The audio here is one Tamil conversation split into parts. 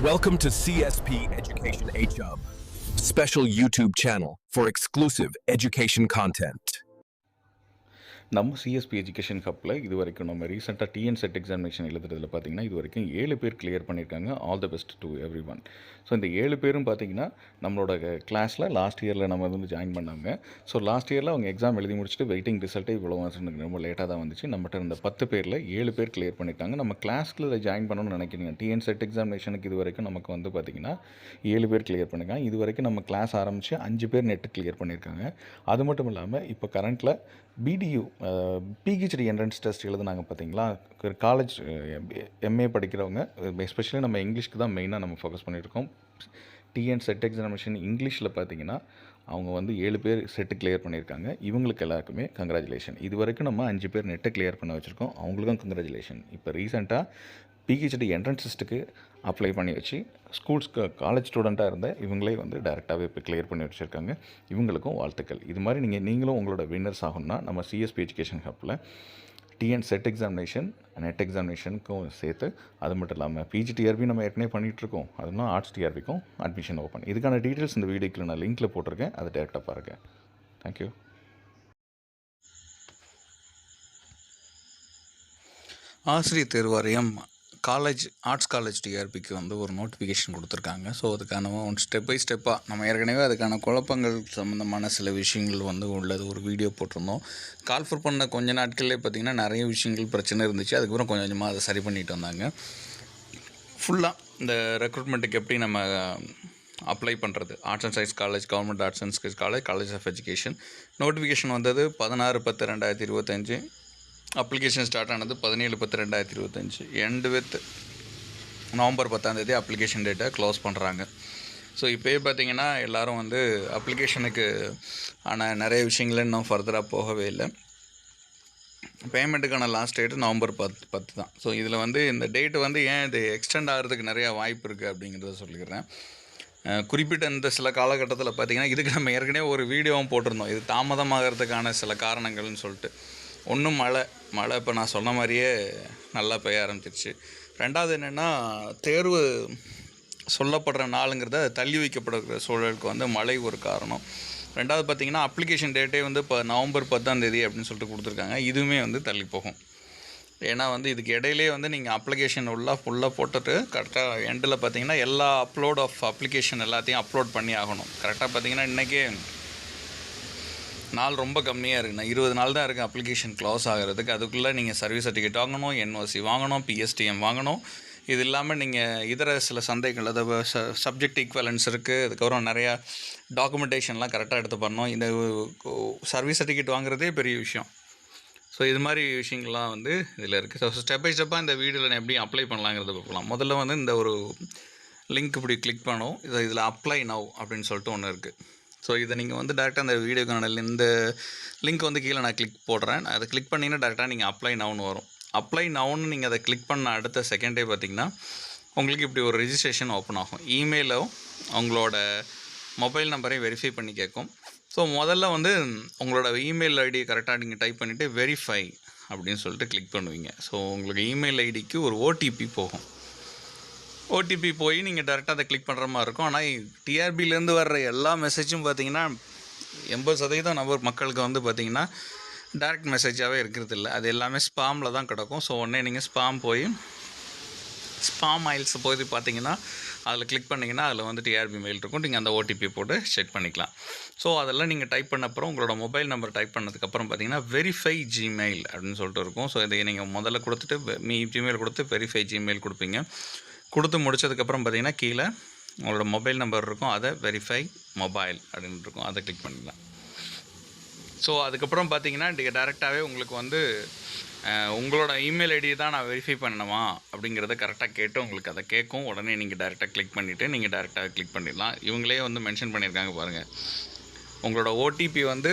Welcome to CSP Education Hub, a special YouTube channel for exclusive education content. நம்ம சிஎஸ்பி எஜுகேஷன் ஹப்பில் இது வரைக்கும் நம்ம ரீசெண்டாக டிஎன் செட் எக்ஸாமினேஷன் எழுதுறதுல பார்த்தீங்கன்னா இது வரைக்கும் 7 பேர் கிளியர் பண்ணியிருக்காங்க. All the best to every one. So இந்த 7 பேரும் பார்த்தீங்கன்னா நம்மளோட கிளாஸில் லாஸ்ட் இயரில் நம்ம வந்து ஜாயின் பண்ணாங்க. ஸோ லாஸ்ட் இயரில் அவங்க எக்ஸாம் எழுதி முடிச்சுட்டு வெயிட்டிங் ரிசல்ட்டே இவ்வளோ ரொம்ப லேட்டாக தான் வந்துச்சு. நம்மகிட்ட இருந்த 10 பேரில் 7 பேர் கிளியர் பண்ணியிருக்காங்க. நம்ம கிளாஸில் ஜாயின் பண்ணணும்னு நினைக்கிறீங்க. டிஎன் செட் எக்ஸாமினேஷனுக்கு இது வரைக்கும் நமக்கு வந்து பார்த்திங்கன்னா 7 பேர் கிளியர் பண்ணியிருக்காங்க. இது வரைக்கும் நம்ம கிளாஸ் ஆரம்பித்து 5 பேர் நெட்டு கிளியர் பண்ணியிருக்காங்க. அது மட்டும் இல்லாமல் இப்போ கரண்ட்டில் பிடியூ பிஹெச்டி என்ட்ரன்ஸ் டெஸ்ட் எழுதுனாங்க பார்த்தீங்களா, காலேஜ் எம்ஏ படிக்கிறவங்க, எஸ்பெஷலி நம்ம இங்கிலீஷ்க்கு தான் மெயினாக நம்ம ஃபோக்கஸ் பண்ணியிருக்கோம். டிஎன் செட் எக்ஸாமினேஷன் இங்கிலீஷில் பார்த்தீங்கன்னா அவங்க வந்து 7 பேர் செட்டு கிளியர் பண்ணியிருக்காங்க. இவங்களுக்கு எல்லாருக்குமே கங்க்ராச்சுலேஷன். இது வரைக்கும் நம்ம 5 பேர் நெட்டை கிளியர் பண்ண வச்சுருக்கோம். அவங்களுக்கும் கங்க்ராச்சுலேஷன். இப்போ ரீசெண்டாக பிஹெச்டி என்ட்ரன்ஸ் டெஸ்ட்டுக்கு அப்ளை பண்ணி வச்சு ஸ்கூல்ஸ்க்கு காலேஜ் ஸ்டூடெண்ட்டாக இருந்த இவங்களே வந்து டேரெக்டாகவே இப்போ கிளியர் பண்ணி வச்சுருக்காங்க. இவங்களுக்கும் வாழ்த்துக்கள். இது மாதிரி நீங்களும் உங்களோட வின்னர்ஸ் ஆகணும்னா நம்ம சிஎஸ்பி எஜுகேஷன் ஹப்பில் டிஎன் செட் எக்ஸாமினேஷன் நெட் எக்ஸாமினேஷனுக்கும் சேர்த்து, அது மட்டும் இல்லாமல் பிஜிடிஆர்பி நம்ம ஏற்கனவே பண்ணிகிட்ருக்கோம். அதுனா ஆர்ட்ஸ் டிஆர்பிக்கும் அட்மிஷன் ஓப்பன். இதுக்கான டீட்டெயில்ஸ் இந்த வீடியோக்கில் நான் லிங்க்கில் போட்டிருக்கேன். அதை டேரெக்டாக பாருங்கள். தேங்க்யூ. ஆசிரியர் தேர்வாரியம் ஆர்ட்ஸ் காலேஜ் டிஆர்பிக்கு வந்து ஒரு நோட்டிஃபிகேஷன் கொடுத்துருக்காங்க. ஸோ அதுக்கான ஸ்டெப் பை ஸ்டெப்பாக நம்ம ஏற்கனவே அதுக்கான குழப்பங்கள் சம்மந்தமான சில விஷயங்கள் வந்து உள்ளது ஒரு வீடியோ போட்டிருந்தோம். கால்ஃபர் பண்ண கொஞ்ச நாட்கள்லேயே பார்த்திங்கன்னா நிறைய விஷயங்கள் பிரச்சனை இருந்துச்சு. அதுக்கப்புறம் கொஞ்சம் கொஞ்சமாக அதை சரி பண்ணிட்டு வந்தாங்க. ஃபுல்லாக இந்த ரெக்ரூட்மெண்ட்டுக்கு எப்படி நம்ம அப்ளை பண்ணுறது, arts and science college, government arts and science college, college of education notification வந்தது 16/10/2025. அப்ளிகேஷன் ஸ்டார்ட் ஆனது 17/10/2025. எண்டு வித் நவம்பர் 10 அப்ளிகேஷன் டேட்டை க்ளோஸ் பண்ணுறாங்க. ஸோ இப்போயே பார்த்திங்கன்னா எல்லோரும் வந்து அப்ளிகேஷனுக்கு ஆனால் நிறைய விஷயங்கள் இன்னும் ஃபர்தராக போகவே இல்லை. பேமெண்ட்டுக்கான லாஸ்ட் டேட்டு நவம்பர் 10 தான். ஸோ இதில் வந்து இந்த டேட்டு வந்து ஏன் இது எக்ஸ்டெண்ட் ஆகிறதுக்கு நிறையா வாய்ப்பு இருக்குது அப்படிங்கிறத சொல்லிக்கிறேன். குறிப்பிட்ட இந்த சில காலகட்டத்தில் பார்த்திங்கன்னா இதுக்கு நம்ம ஏற்கனவே ஒரு வீடியோவும் போட்டிருந்தோம். இது தாமதமாகிறதுக்கான சில காரணங்கள்னு சொல்லிட்டு. ஒன்றும் மழை இப்போ நான் சொன்ன மாதிரியே நல்லா பெய்ய ஆரம்பிச்சிருச்சு. ரெண்டாவது என்னென்னா, தேர்வு சொல்லப்படுற நாளுங்கிறத தள்ளி வைக்கப்படுற சூழலுக்கு வந்து மழை ஒரு காரணம். ரெண்டாவது பார்த்திங்கன்னா அப்ளிகேஷன் டேட்டே வந்து இப்போ நவம்பர் 10 அப்படின்னு சொல்லிட்டு கொடுத்துருக்காங்க. இதுவுமே வந்து தள்ளி போகும். ஏன்னா வந்து இதுக்கு இடையிலே வந்து நீங்கள் அப்ளிகேஷன் ஃபுல்லாக போட்டுட்டு கரெக்டாக எண்டில் பார்த்திங்கன்னா எல்லா அப்லோட் ஆஃப் அப்ளிகேஷன் எல்லாத்தையும் அப்லோட் பண்ணி ஆகணும். கரெக்டாக பார்த்திங்கன்னா இன்றைக்கே நாள் ரொம்ப கம்மியாக இருக்குண்ணா. 20 நாள் தான் இருக்குது அப்ளிகேஷன் க்ளோஸ் ஆகிறதுக்கு. அதுக்குள்ளே நீங்கள் சர்வீஸ் சர்டிஃபிகேட் வாங்கணும், என்ஓசி வாங்கணும், பிஎஸ்டிஎம் வாங்கணும். இது இல்லாமல் நீங்கள் இதர சில சந்தைகள், அதாவது சப்ஜெக்ட் ஈக்குவலன்ஸ் இருக்குது. அதுக்கப்புறம் நிறையா டாக்குமெண்டேஷன்லாம் கரெக்டாக எடுத்து பண்ணணும். இந்த சர்வீஸ் சர்டிஃபிகேட் வாங்குறதே பெரிய விஷயம். ஸோ இது மாதிரி விஷயங்கள்லாம் வந்து இதில் இருக்குது. ஸோ ஸ்டெப் பை ஸ்டெப்பாக இந்த வீடியோவில் எப்படி அப்ளை பண்ணலாங்கிறத பார்க்கலாம். முதல்ல வந்து இந்த ஒரு லிங்க் இப்படி கிளிக் பண்ணணும். இதில் அப்ளை நவ் அப்படின்னு சொல்லிட்டு ஒன்று இருக்குது. ஸோ இதை நீங்கள் வந்து டேரெக்டாக அந்த வீடியோக்கான இந்த லிங்க் வந்து கீழே நான் கிளிக் போடுறேன். அதை கிளிக் பண்ணிங்கன்னா டேரெக்டாக நீங்கள் அப்ளை நவுன்னு வரும். அப்ளை நவுன்னு நீங்கள் அதை கிளிக் பண்ண அடுத்த செகண்டே பார்த்திங்கன்னா உங்களுக்கு இப்படி ஒரு ரெஜிஸ்ட்ரேஷன் ஓப்பன் ஆகும். இமெயிலோ உங்களோட மொபைல் நம்பரையும் வெரிஃபை பண்ணி கேட்கும். ஸோ முதல்ல வந்து உங்களோட இமெயில் ஐடியை கரெக்டாக நீங்கள் டைப் பண்ணிவிட்டு வெரிஃபை அப்படின்னு சொல்லிட்டு கிளிக் பண்ணுவீங்க. ஸோ உங்களுக்கு இமெயில் ஐடிக்கு ஒரு ஓடிபி போகும். ஓடிபி போய் நீங்கள் டேரெக்டாக அதை கிளிக் பண்ணுற மாதிரி இருக்கும். ஆனால் டிஆர்பிலேருந்து வர்ற எல்லா மெசேஜும் பார்த்திங்கன்னா 80% நபர் மக்களுக்கு வந்து பார்த்திங்கன்னா டேரெக்ட் மெசேஜாகவே இருக்கிறது இல்லை. அது எல்லாமே ஸ்பாமில் தான் கிடக்கும். ஸோ உடனே நீங்கள் ஸ்பாம் மைல்ஸ் போய் பார்த்திங்கன்னா அதில் கிளிக் பண்ணிங்கன்னா அதில் வந்து டிஆர்பி மெயில் இருக்கும். நீங்கள் அந்த ஓடிபி போட்டு செக் பண்ணிக்கலாம். ஸோ அதெல்லாம் நீங்கள் டைப் பண்ண அப்புறம் உங்களோட மொபைல் நம்பர் டைப் பண்ணதுக்கப்புறம் பார்த்திங்கன்னா வெரிஃபை ஜிமெயில் அப்படின்னு சொல்லிட்டு இருக்கும். ஸோ இதை நீங்கள் முதல்ல கொடுத்துட்டு ஜிமெயில் கொடுத்து வெரிஃபை ஜிமெயில் கொடுப்பீங்க. கொடுத்து முடித்ததுக்கப்புறம் பார்த்திங்கன்னா கீழே உங்களோட மொபைல் நம்பர் இருக்கும். அதை வெரிஃபை மொபைல் அப்படின்னு இருக்கும். அதை கிளிக் பண்ணிடலாம். ஸோ அதுக்கப்புறம் பார்த்திங்கன்னா டேரெக்டாகவே உங்களுக்கு வந்து உங்களோட இமெயில் ஐடி தான் நான் வெரிஃபை பண்ணணுமா அப்படிங்கிறத கரெக்டாக கேட்டு உங்களுக்கு அதை கேட்கும். உடனே நீங்கள் டேரெக்டாக கிளிக் பண்ணிவிட்டு நீங்கள் டேரெக்டாக கிளிக் பண்ணிடலாம். இவங்களே வந்து மென்ஷன் பண்ணியிருக்காங்க பாருங்கள். உங்களோட ஓடிபி வந்து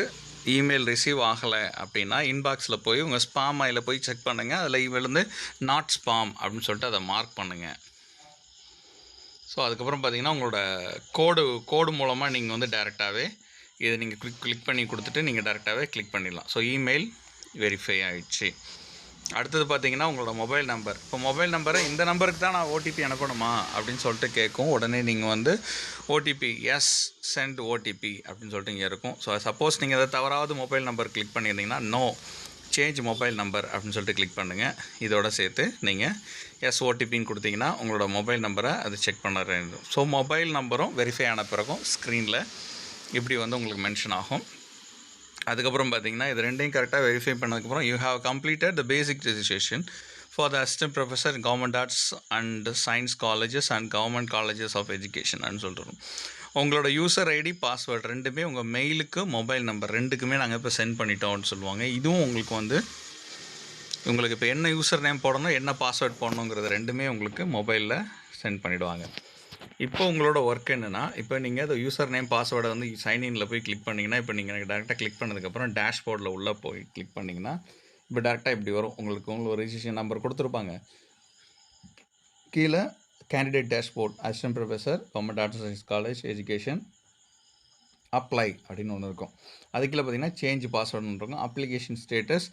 இமெயில் ரிசீவ் ஆகலை அப்படின்னா இன்பாக்ஸில் போய் உங்கள் ஸ்பாம் மைலில் போய் செக் பண்ணுங்கள். அதில் இமெயில் வந்து நாட் ஸ்பாம் அப்படின்னு சொல்லிட்டு அதை மார்க் பண்ணுங்கள். ஸோ அதுக்கப்புறம் பார்த்திங்கன்னா உங்களோட கோடு மூலமாக நீங்கள் வந்து டேரெக்டாகவே இதை நீங்கள் கிளிக் பண்ணி கொடுத்துட்டு நீங்கள் டேரெக்டாகவே கிளிக் பண்ணிடலாம். ஸோ இமெயில் வெரிஃபை ஆகிடுச்சு. அடுத்தது பார்த்தீங்கன்னா உங்களோட மொபைல் நம்பர். இப்போ மொபைல் நம்பரை இந்த நம்பருக்கு தான் நான் ஓடிபி அனுப்பணுமா அப்படின்னு சொல்லிட்டு கேட்கும். உடனே நீங்கள் வந்து ஓடிபி எஸ் சென்ட் ஓடிபி அப்படின்னு சொல்லிட்டு இங்கே இருக்கும். ஸோ சப்போஸ் நீங்கள் எதாவது தவறாவது மொபைல் நம்பர் கிளிக் பண்ணியிருந்தீங்கன்னா நோ சேஞ்ச் மொபைல் நம்பர் அப்படின்னு சொல்லிட்டு கிளிக் பண்ணுங்கள். இதோட சேர்த்து நீங்கள் எஸ் ஓடிபின்னு கொடுத்தீங்கன்னா உங்களோட மொபைல் நம்பரை அது செக் பண்ண வேண்டும். ஸோ மொபைல் நம்பரும் வெரிஃபை ஆன பிறகும் ஸ்க்ரீனில் இப்படி வந்து உங்களுக்கு மென்ஷன் ஆகும். அதுக்கப்புறம் பார்த்தீங்கன்னா இது ரெண்டையும் கரெக்டாக வெரிஃபை பண்ணதுக்கப்புறம் you have completed the basic registration for the assistant professor in government arts and science colleges and government colleges of education அப்படின்னு சொல்கிறோம். உங்களோட யூசர் ஐடி பாஸ்வேர்டு ரெண்டுமே உங்கள் மெயிலுக்கு மொபைல் நம்பர் ரெண்டுக்குமே நாங்கள் இப்போ சென்ட் பண்ணிட்டோம்னு சொல்லுவாங்க. இதுவும் உங்களுக்கு வந்து உங்களுக்கு இப்போ என்ன யூசர் நேம் போடணும் என்ன பாஸ்வேர்ட் போடணுங்கிறது ரெண்டுமே உங்களுக்கு மொபைலில் சென்ட் பண்ணிவிடுவாங்க. இப்போ உங்களோட ஒர்க் என்னென்னா, இப்போ நீங்கள் அந்த யூசர் நேம் பாஸ்வேர்டை வந்து சைன்இனில் போய் கிளிக் பண்ணிங்கன்னா, இப்போ நீங்கள் டேரெக்டாக கிளிக் பண்ணதுக்கப்புறம் டேஷ்போர்டில் உள்ளே போய் கிளிக் பண்ணிங்கன்னா இப்போ டேரெக்டாக இப்படி வரும். உங்களுக்கு ஒரு ரெஜிஸ்ட்ரேஷன் நம்பர் கொடுத்துருப்பாங்க. கீழே candidate dashboard assistant professor government arts and science college education apply அப்படின்னு ஒன்று இருக்கும். அதுக்குள்ளே பார்த்தீங்கன்னா சேஞ்ச் பாஸ்வேர்டுன்னு இருக்கும். அப்ளிகேஷன் ஸ்டேட்டஸ்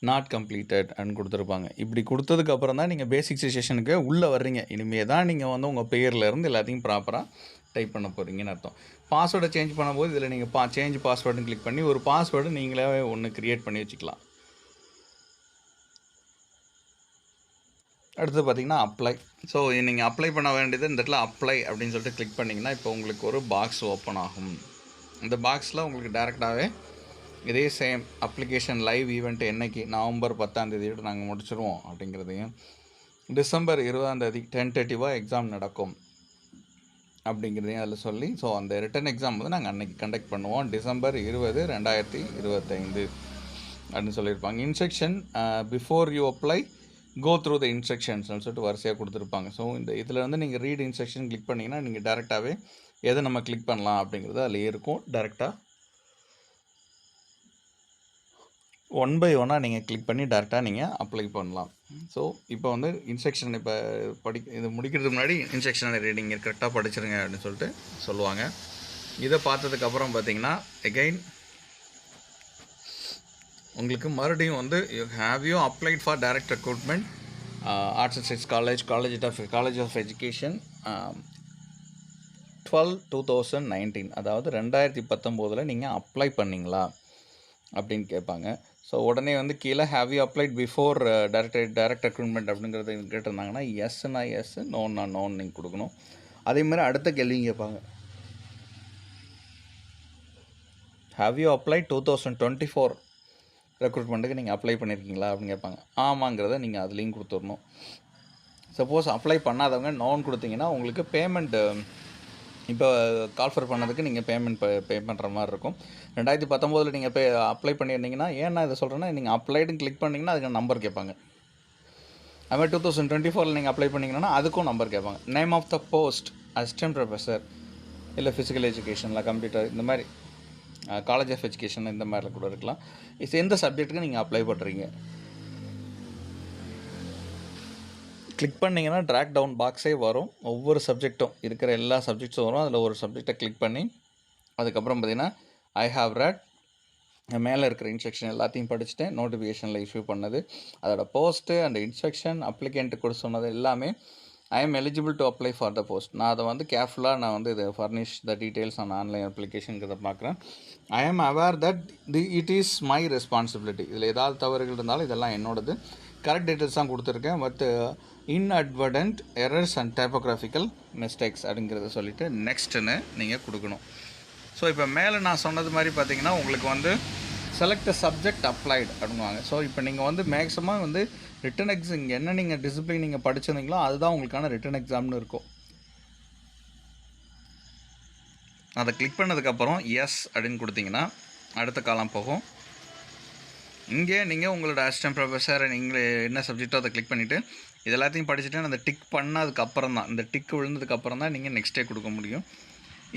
நாட் கம்ப்ளீட்டட் அப்படின்னு கொடுத்துருப்பாங்க. இப்படி கொடுத்ததுக்கப்புறம் தான் நீங்கள் பேசிக் ரெஜிஸ்ட்ரேஷனுக்கு உள்ளே வர்றீங்க. இனிமேல் தான் நீங்கள் வந்து உங்கள் பேர்லேருந்து எல்லாத்தையும் ப்ராப்பராக டைப் பண்ண போகிறீங்கன்னு அர்த்தம். பாஸ்வேர்டை சேஞ்ச் பண்ணும்போது இதில் நீங்கள் சேஞ்ச் பாஸ்வேர்டுன்னு கிளிக் பண்ணி ஒரு பாஸ்வேர்டு நீங்களே ஒன்று க்ரியேட் பண்ணி வச்சுக்கலாம். அடுத்து பார்த்தீங்கன்னா அப்ளை. ஸோ நீங்கள் அப்ளை பண்ண வேண்டியது இந்த இடத்துல அப்ளை அப்படின்னு சொல்லிட்டு கிளிக் பண்ணிங்கன்னா இப்போ உங்களுக்கு ஒரு பாக்ஸ் ஓப்பன் ஆகும். இந்த பாக்ஸில் உங்களுக்கு டேரெக்டாகவே இதே சேம் அப்ளிகேஷன் லைவ் ஈவெண்ட் என்றைக்கு நவம்பர் 10 நாங்கள் முடிச்சிடுவோம் அப்படிங்கிறதையும் டிசம்பர் 20 10:30 எக்ஸாம் நடக்கும் அப்படிங்கிறதையும் அதில் சொல்லி ஸோ அந்த ரிட்டன் எக்ஸாம் வந்து நாங்கள் அன்றைக்கி கண்டக்ட் பண்ணுவோம் டிசம்பர் 20, 2025 அப்படின்னு சொல்லியிருப்பாங்க. Instruction before you apply go through the இன்ஸ்ட்ரக்ஷன்ஸ்னு சொல்லிட்டு வரிசையாக கொடுத்துருப்பாங்க. ஸோ இந்த இதில் வந்து நீங்கள் ரீட் இன்ஸ்ட்ரக்ஷன் கிளிக் பண்ணிங்கன்னா நீங்கள் டேரெக்டாகவே எதை நம்ம கிளிக் பண்ணலாம் அப்படிங்கிறது அதில் இருக்கும். டேரெக்டாக 1 by 1 நீங்கள் கிளிக் பண்ணி டேரெக்டாக நீங்கள் அப்ளை பண்ணலாம். ஸோ இப்போ வந்து இன்ஸ்ட்ரக்ஷன் இப்போ இது முடிக்கிறதுக்கு முன்னாடி இன்ஸ்ட்ரக்ஷன் ரீடிங் கரெக்டாக படிச்சிருங்க அப்படின்னு சொல்லிட்டு சொல்லுவாங்க. இதை பார்த்ததுக்கப்புறம் பார்த்தீங்கன்னா எகைன் உங்களுக்கு மறுபடியும் வந்து you applied for direct recruitment arts and science college of education 12/2019 அதாவது 2019 நீங்கள் அப்ளை பண்ணிங்களா அப்படின்னு கேட்பாங்க. ஸோ உடனே வந்து கீழே have you applied before direct recruitment அப்படிங்கிறத கேட்டிருந்தாங்கன்னா எஸ்னா எஸ் நோன்னா நோன் நீங்கள் கொடுக்கணும். அதேமாதிரி அடுத்த கேள்வியும் கேட்பாங்க ஹேவ் யூ அப்ளைட் 2024 ரெக்ரூட்மெண்ட்டுக்கு நீங்கள் அப்ளை பண்ணியிருக்கீங்களா அப்படின்னு கேட்பாங்க. ஆமாங்கிறத நீங்கள் அதுலேயும் கொடுத்துடணும். சப்போஸ் அப்ளை பண்ணாதவங்க நோன் கொடுத்தீங்கன்னா உங்களுக்கு பேமெண்ட்டு இப்போ கால்ஃபர் பண்ணதுக்கு நீங்கள் பே பண்ணுற மாதிரி இருக்கும். 2019 நீங்கள் அப்ளை பண்ணியிருந்தீங்கன்னா ஏன் நான் இதை சொல்கிறேன்னா நீங்கள் அப்ளைடுன்னு கிளிக் பண்ணிங்கன்னா அதுக்கு நம்பர் கேட்பாங்க. அதுமாதிரி 2024 நீங்கள் அப்ளை பண்ணிங்கன்னா அதுக்கும் நம்பர் கேட்பாங்க. Name of the post assistant professor இல்லை ஃபிசிக்கல் எஜுகேஷனில் கம்ப்யூட்டர் இந்த மாதிரி காலேஜ் ஆஃப் எஜுகேஷன் இந்த மாதிரிலாம் கூட இருக்கலாம். எந்த சப்ஜெக்ட்டுக்கு நீங்கள் அப்ளை பண்ணுறீங்க கிளிக் பண்ணிங்கன்னா ட்ராக் டவுன் பாக்ஸே வரும். ஒவ்வொரு சப்ஜெக்ட்டும் இருக்கிற எல்லா சப்ஜெக்ட்ஸும் வரும். அதில் ஒரு சப்ஜெக்டை கிளிக் பண்ணி அதுக்கப்புறம் பார்த்தீங்கன்னா ஐ ஹாவ் ரெட் மேலே இருக்கிற இன்ஸ்ட்ரக்ஷன் எல்லாத்தையும் படிச்சுட்டேன். நோட்டிஃபிகேஷனில் இஷ்யூ பண்ணது அதோட போஸ்ட்டு அண்ட் இன்ஸ்ட்ரக்ஷன் அப்ளிகேண்ட்டு கூட சொன்னது எல்லாமே I am eligible to apply for the post. நான் அதை வந்து கேர்ஃபுல்லாக நான் வந்து இதை furnish the details on online அப்ளிகேஷனுங்கிறத பார்க்குறேன். I am aware that it is my responsibility. இதில் ஏதாவது தவறுகள் இருந்தாலும் இதெல்லாம் என்னோடது. கரெக்ட் டீட்டெயில்ஸ் தான் கொடுத்துருக்கேன். But inadvertent errors and typographical mistakes அப்படிங்கிறத சொல்லிவிட்டு நெக்ஸ்ட்டுன்னு நீங்கள் கொடுக்கணும். ஸோ இப்போ மேலே நான் சொன்னது மாதிரி பார்த்தீங்கன்னா உங்களுக்கு வந்து செலக்ட் சப்ஜெக்ட் அப்ளைடு அப்படின்வாங்க. ஸோ இப்போ நீங்கள் வந்து மேக்ஸிமம் வந்து ரிட்டன் எக்ஸாம் என்ன நீங்கள் டிசிப்ளின் நீங்கள் படிச்சிருந்தீங்களோ அதுதான் உங்களுக்கான ரிட்டன் எக்ஸாம்னு இருக்கும். அதை கிளிக் பண்ணதுக்கப்புறம் எஸ் அப்படின்னு கொடுத்தீங்கன்னா அடுத்த காலம் போகும். இங்கே நீங்கள் உங்களோட அசிஸ்டன்ட் ப்ரொஃபஸர் நீங்கள் என்ன சப்ஜெக்டோ அதை கிளிக் பண்ணிவிட்டு இது எல்லாத்தையும் படிச்சுட்டு அந்த டிக் பண்ணதுக்கப்புறம் தான் இந்த டிக் விழுந்ததுக்கப்புறம் தான் நீங்கள் நெக்ஸ்ட் டே கொடுக்க முடியும்.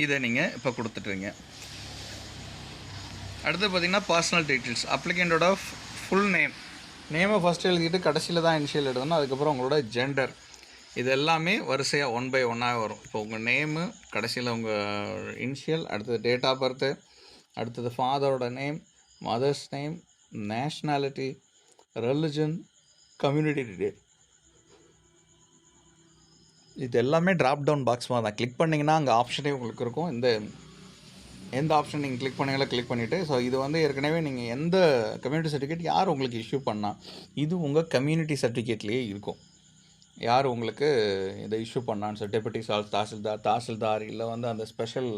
இதை நீங்கள் இப்போ கொடுத்துட்றீங்க. அடுத்து பார்த்திங்கன்னா பர்சனல் டீட்டெயில்ஸ் அப்ளிகண்ட்டோட ஃபுல் நேமை ஃபஸ்ட்டு எழுதிட்டு கடைசியில் தான் இனிஷியல் எழுதணும். அதுக்கப்புறம் உங்களோட ஜெண்டர் இது எல்லாமே வரிசையாக 1 by 1 வரும். இப்போ உங்கள் நேமு கடைசியில் உங்கள் இனிஷியல், அடுத்தது டேட் ஆஃப் பர்த்து, அடுத்தது ஃபாதரோட name, mother's name, nationality, religion, community detail. இது எல்லாமே ட்ராப் டவுன் பாக்ஸ் மாதிரி தான். கிளிக் பண்ணிங்கன்னா அங்கே ஆப்ஷனே உங்களுக்கு இருக்கும். எந்த ஆப்ஷன் நீங்கள் கிளிக் பண்ணீங்களோ கிளிக் பண்ணிவிட்டு, ஸோ இது வந்து ஏற்கனவே நீங்கள் எந்த கம்யூனிட்டி சர்டிஃபிகேட் யார் உங்களுக்கு இஷ்யூ பண்ணால், இது உங்கள் கம்யூனிட்டி சர்டிஃபிகேட்லேயே இருக்கும். யார் உங்களுக்கு இதை இஷ்யூ பண்ணான்னு சொல்லி டெபுட்டி தாசில்தார் இல்லை வந்து அந்த ஸ்பெஷல்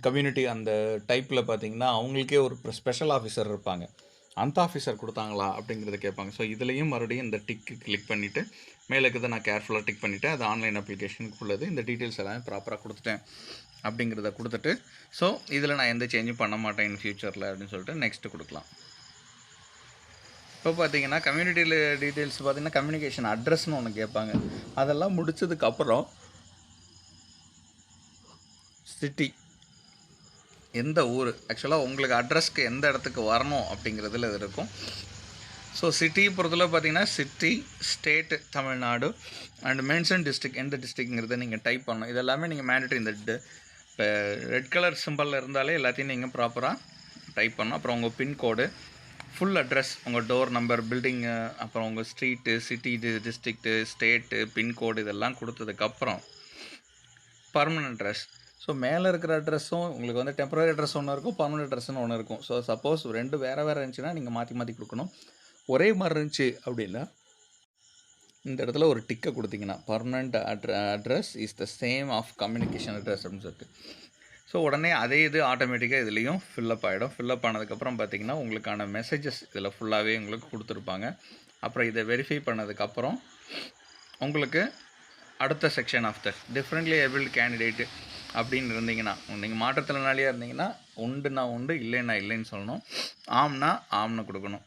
கம்யூனிட்டி அந்த டைப்பில் பார்த்தீங்கன்னா அவங்களுக்கே ஒரு ஸ்பெஷல் ஆஃபீஸர் இருப்பாங்க. அந்த ஆஃபீஸர் கொடுத்தாங்களா அப்படிங்கிறத கேட்பாங்க. ஸோ இதுலேயும் மறுபடியும் இந்த டிக்கு கிளிக் பண்ணிவிட்டு மேலே இருக்கிறத நான் கேர்ஃபுல்லாக டிக் பண்ணிவிட்டேன். அது ஆன்லைன் அப்ளிகேஷனுக்கு உள்ளது. இந்த டீட்டெயில்ஸ் எல்லாமே ப்ராப்பராக கொடுத்துட்டேன் அப்படிங்கிறத கொடுத்துட்டு, ஸோ இதில் நான் எந்த சேஞ்சும் பண்ண மாட்டேன் இன் ஃப்யூச்சரில் அப்படின்னு சொல்லிட்டு நெக்ஸ்ட்டு கொடுக்கலாம். இப்போ பார்த்தீங்கன்னா கம்யூனிட்டியில் டீட்டெயில்ஸ் பார்த்தீங்கன்னா கம்யூனிகேஷன் அட்ரஸ்னு ஒன்று கேட்பாங்க. அதெல்லாம் முடித்ததுக்கப்புறம் சிட்டி, எந்த ஊர், ஆக்சுவலாக உங்களுக்கு அட்ரஸ்க்கு எந்த இடத்துக்கு வரணும் அப்படிங்கிறதுல இது இருக்கும். ஸோ சிட்டி பொறுத்தளவு பார்த்தீங்கன்னா city, state Tamil Nadu and mention district, எந்த டிஸ்ட்ரிக்ங்கிறத நீங்கள் டைப் பண்ணணும். இதெல்லாமே நீங்கள் மேண்டட்ரி இந்த இப்போ ரெட் கலர் சிம்பிளில் இருந்தாலே எல்லாத்தையும் நீங்கள் ப்ராப்பராக டைப் பண்ணணும். அப்புறம் உங்கள் பின்கோடு, ஃபுல் அட்ரஸ், உங்கள் டோர் நம்பர், பில்டிங்கு, அப்புறம் உங்கள் street, city, district, state, pincode இதெல்லாம் கொடுத்ததுக்கப்புறம் பர்மனன்ட் அட்ரஸ். ஸோ மேலே இருக்கிற அட்ரஸும் உங்களுக்கு வந்து டெம்பரரி அட்ரஸ் ஒன்று இருக்கும், பர்மனன்ட் அட்ரஸ்னு ஒன்று இருக்கும். ஸோ சப்போஸ் ரெண்டு வேறு இருந்துச்சுன்னா நீங்கள் மாற்றி கொடுக்கணும். ஒரே மாதிரி இருந்துச்சு அப்படின்னா இந்த இடத்துல ஒரு டிக்கை கொடுத்தீங்கன்னா permanent address is the same of communication address அப்படின்னு சொல்லிட்டு, ஸோ உடனே அதே இது ஆட்டோமேட்டிக்காக இதுலேயும் ஃபில்லப் ஆகிடும். ஃபில்லப் ஆனதுக்கப்புறம் பார்த்திங்கன்னா உங்களுக்கான மெசேஜஸ் இதில் ஃபுல்லாகவே உங்களுக்கு கொடுத்துருப்பாங்க. அப்புறம் இதை வெரிஃபை பண்ணதுக்கப்புறம் உங்களுக்கு அடுத்த section of the differently abled candidate அப்படின்னு இருந்தீங்கன்னா, நீங்கள் மாற்றுத்திறனாளியாக இருந்தீங்கன்னா உண்டுனா உண்டு, இல்லைன்னா இல்லைன்னு சொல்லணும், ஆம்னா ஆம்னு கொடுக்கணும்.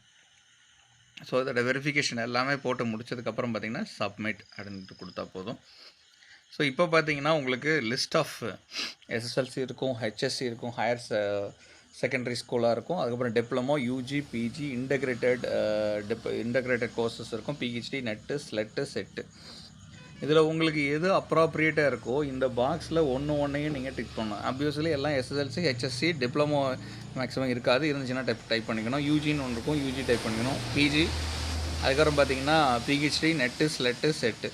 ஸோ இதோட வெரிஃபிகேஷன் எல்லாமே போட்டு முடிச்சதுக்கப்புறம் பார்த்திங்கன்னா சப்மிட் அப்படின்ட்டு கொடுத்தா போதும். ஸோ இப்போ பார்த்தீங்கன்னா உங்களுக்கு லிஸ்ட் ஆஃப் எஸ்எஸ்எல்சி இருக்கும், ஹெச்எஸ்சி இருக்கும், ஹையர் செகண்டரி ஸ்கூலாக இருக்கும், அதுக்கப்புறம் diploma, UG, PG, integrated courses இருக்கும், பிஹெச்டி, நெட்டு, ஸ்லெட்டு, செட்டு. இதில் உங்களுக்கு எது அப்ராப்ரியேட்டாக இருக்கோ இந்த பாக்ஸில் ஒன்றையும் நீங்கள் டிக் பண்ணணும். ஆப்வியஸ்லி எல்லாம் எஸ்எஸ்எல்சி, ஹெச்எஸ்சி, டிப்ளமோ மேக்ஸிமம் இருக்காது, இருந்துச்சுன்னா டைப் பண்ணிக்கணும். யூஜின்னு ஒன்று இருக்கும், யூஜி டைப் பண்ணிக்கணும். பிஜி, அதுக்கப்புறம் பார்த்தீங்கன்னா பிஹெச்டி, நெட்டு, ஸ்லெட்டு, செட்டு.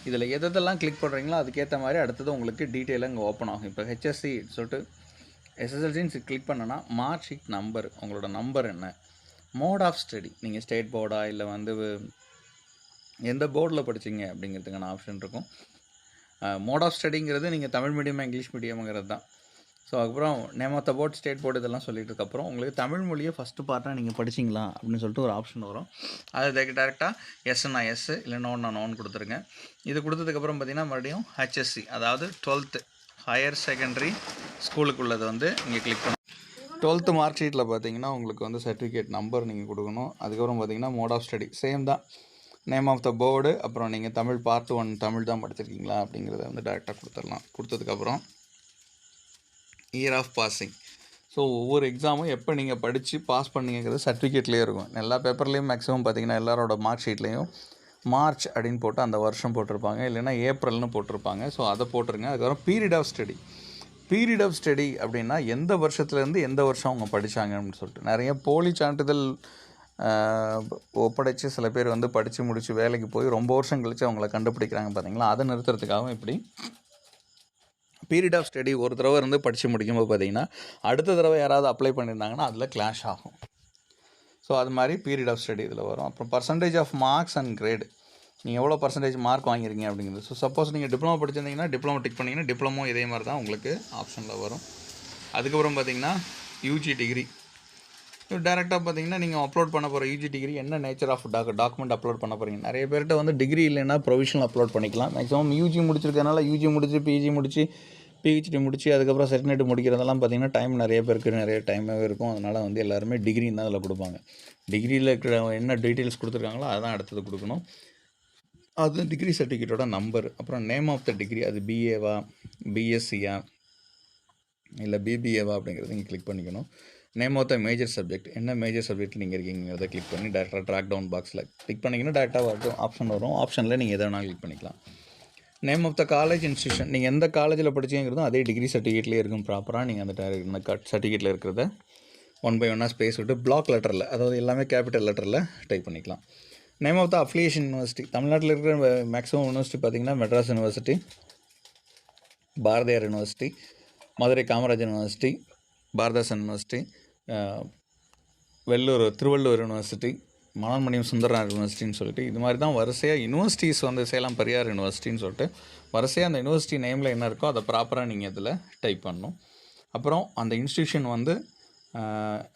இதில் எதெல்லாம் கிளிக் பண்ணுறீங்களோ அதுக்கேற்ற மாதிரி அடுத்தது உங்களுக்கு டீட்டெயிலாக இங்கே ஓப்பன் ஆகும். இப்போ ஹெச்எஸ்சி சொல்லிட்டு எஸ்எஸ்எல்சின்னு கிளிக் பண்ணனா மார்க் ஷீட் நம்பர், உங்களோட நம்பர் என்ன, மோட் ஆஃப் ஸ்டடி, நீங்கள் ஸ்டேட் போர்டா இல்லை வந்து எந்த போர்டில் படிச்சிங்க அப்படிங்கிறதுக்கான ஆப்ஷன் இருக்கும். மோட் ஆஃப் ஸ்டடிங்கிறது நீங்கள் தமிழ் மீடியமாக இங்கிலீஷ் மீடியம்ங்கிறது தான். ஸோ அதுக்கப்புறம் name of the board, state board இதெல்லாம் சொல்லிட்டுருக்கப்புறம் உங்களுக்கு தமிழ் மொழியை ஃபஸ்ட்டு பார்ட்டாக நீங்கள் படிச்சிங்களா அப்படின்னு சொல்லிட்டு ஒரு ஆப்ஷன் வரும். அது டேரெக்டாக எஸ்ன்னா எஸ், இல்லை நோன் கொடுத்துருங்க. இது கொடுத்ததுக்கப்புறம் பார்த்திங்கன்னா மறுபடியும் ஹெச்எஸ்சி, அதாவது 12th ஹையர் செகண்டரி ஸ்கூலுக்குள்ளதை வந்து நீங்கள் கிளிக் பண்ண 12th மார்க் ஷீட்டில் பார்த்தீங்கன்னா உங்களுக்கு வந்து சர்டிஃபிகேட் நம்பர் நீங்கள் கொடுக்கணும். அதுக்கப்புறம் பார்த்தீங்கன்னா மோட் ஆஃப் ஸ்டடி சேம் தான், நேம் ஆஃப் த போர்டு, அப்புறம் நீங்கள் தமிழ் பார்ட் 1 தமிழ் தான் படிச்சிருக்கீங்களா அப்படிங்கிறத வந்து டேரெக்டாக கொடுத்துடலாம். கொடுத்ததுக்கப்புறம் இயர் ஆஃப் பாஸிங், ஸோ ஒவ்வொரு எக்ஸாமும் எப்போ நீங்கள் படித்து பாஸ் பண்ணிங்கிறது சர்டிஃபிகேட்லேயே இருக்கும். எல்லா பேப்பர்லேயும் மேக்ஸிமம் பார்த்திங்கன்னா எல்லாரோட மார்க் ஷீட்லேயும் மார்ச் அப்படின்னு போட்டு அந்த வருஷம் போட்டிருப்பாங்க, இல்லைன்னா ஏப்ரல்னு போட்டிருப்பாங்க. ஸோ அதை போட்டுருங்க. அதுக்கப்புறம் பீரியட் ஆஃப் ஸ்டடி அப்படின்னா எந்த வருஷத்துலேருந்து எந்த வருஷம் அவங்க படித்தாங்க அப்படின்னு சொல்லிட்டு. நிறைய போலி சான்றிதழ் ஒப்படைச்சு சில பேர் வந்து படித்து முடித்து வேலைக்கு போய் ரொம்ப வருஷம் கழித்து அவங்கள கண்டுபிடிக்கிறாங்க பார்த்தீங்களா, அதை நிறுத்துறதுக்காகவும் இப்படி பீரியட் ஆஃப் ஸ்டடி ஒரு தடவை இருந்து படித்து முடிக்கும்போது பார்த்திங்கன்னா அடுத்த தடவை யாராவது அப்ளை பண்ணியிருந்தாங்கன்னா அதில் கிளாஷ் ஆகும். ஸோ அது மாதிரி பீரியட் ஆஃப் ஸ்டடி இதில் வரும். அப்புறம் percentage of marks and grade, நீங்கள் எவ்வளோ பர்சன்டேஜ் மார்க் வாங்கியிருக்கீங்க அப்படிங்கிறது. ஸோ சப்போஸ் நீங்கள் டிப்ளமோ படிச்சிருந்தீங்கன்னா டிப்ளமோ டிக் பண்ணிங்கன்னா டிப்ளமோ இதே மாதிரி தான் உங்களுக்கு ஆப்ஷனில் வரும். அதுக்கப்புறம் பார்த்திங்கன்னா யூஜி டிகிரி, டேரெக்டாக பார்த்தீங்கன்னா நீங்கள் அப்லோட் பண்ண போகிற யூஜி டிகிரி என்ன நேச்சர் ஆஃப் டாக்குமெண்ட் அப்லோட் பண்ண போகிறீங்க. நிறைய பேர்கிட்ட வந்து டிகிரி இல்லைன்னா ப்ரொவிஷனல் அப்லோட் பண்ணிக்கலாம். மேக்ஸிமம் யூஜி முடிச்சிருக்கனால யூஜி முடிச்சு, பிஜி முடிச்சு, பிஹெச்டி முடிச்சு, அதுக்கப்புறம் செர்டிஃபிகேட் முடிக்கிறதெல்லாம் பார்த்திங்கன்னா டைம் நிறைய பேருக்கு நிறைய டைமாகவே இருக்கும். அதனால் வந்து எல்லாருமே டிகிரின்னு தான் அதில் கொடுப்பாங்க. டிகிரியில் இருக்கிற என்ன டீட்டெயில்ஸ் கொடுத்துருக்காங்களோ அதுதான் அடுத்தது கொடுக்கணும். அது டிகிரி சர்டிஃபிகேட்டோட நம்பர், அப்புறம் நேம் ஆஃப் த டிகிரி, அது பிஏவா, பிஎஸ்சியா இல்லை பிபிஏவா அப்படிங்கிறது நீங்கள் கிளிக் பண்ணிக்கணும். Name of the major subject, என்ன மேஜர் சப்ஜெக்ட்டில் நீங்கள் இருக்கீங்கிறத கிளிக் பண்ணி டேரெக்டாக ட்ராக் டவுன் பாக்ஸில் கிளிக் பண்ணிங்கன்னா டேரெக்டாக ஆப்ஷன் வரும். ஆப்ஷனில் நீங்கள் எதை வேணாலும் கிளிக் பண்ணிக்கலாம். Name of the college institution, நீங்கள் எந்த காலேஜில் படிச்சிங்கிறதும் அதே டிகிரி சர்டிஃபிகேட்லேயே இருக்கும் ப்ராப்பராக. நீங்கள் அந்த சர்டிஃபிகேட்டில் இருக்கிறத ஒன் பை ஒன்னாக ஸ்பேஸ் விட்டு பிளாக் லெட்டரில், அதாவது எல்லாமே கேபிட்டல் லெட்டரில் டைப் பண்ணிக்கலாம். Name of the affiliation university. தமிழ்நாட்டில் இருக்கிற மேக்ஸிமம் யூனிவர்சிட்டி பார்த்திங்கன்னா Madras university, Bharathiar university, Madurai Kamarajar university, Bharathidasan university, Thiruvallur university, Manonmaniam Sundaranar யூனிவர்சிட்டின்னு சொல்லிட்டு இது மாதிரி தான் வரிசையாக யூனிவர்சிட்டிஸ் வந்து சேலம் பெரியார் யூனிவர்சிட்டின்னு சொல்லிட்டு வரிசையாக அந்த யூனிவர்சிட்டி நேமில் என்ன இருக்கோ அதை ப்ராப்பராக நீங்கள் இதில் டைப் பண்ணணும். அப்புறம் அந்த இன்ஸ்டியூஷன் வந்து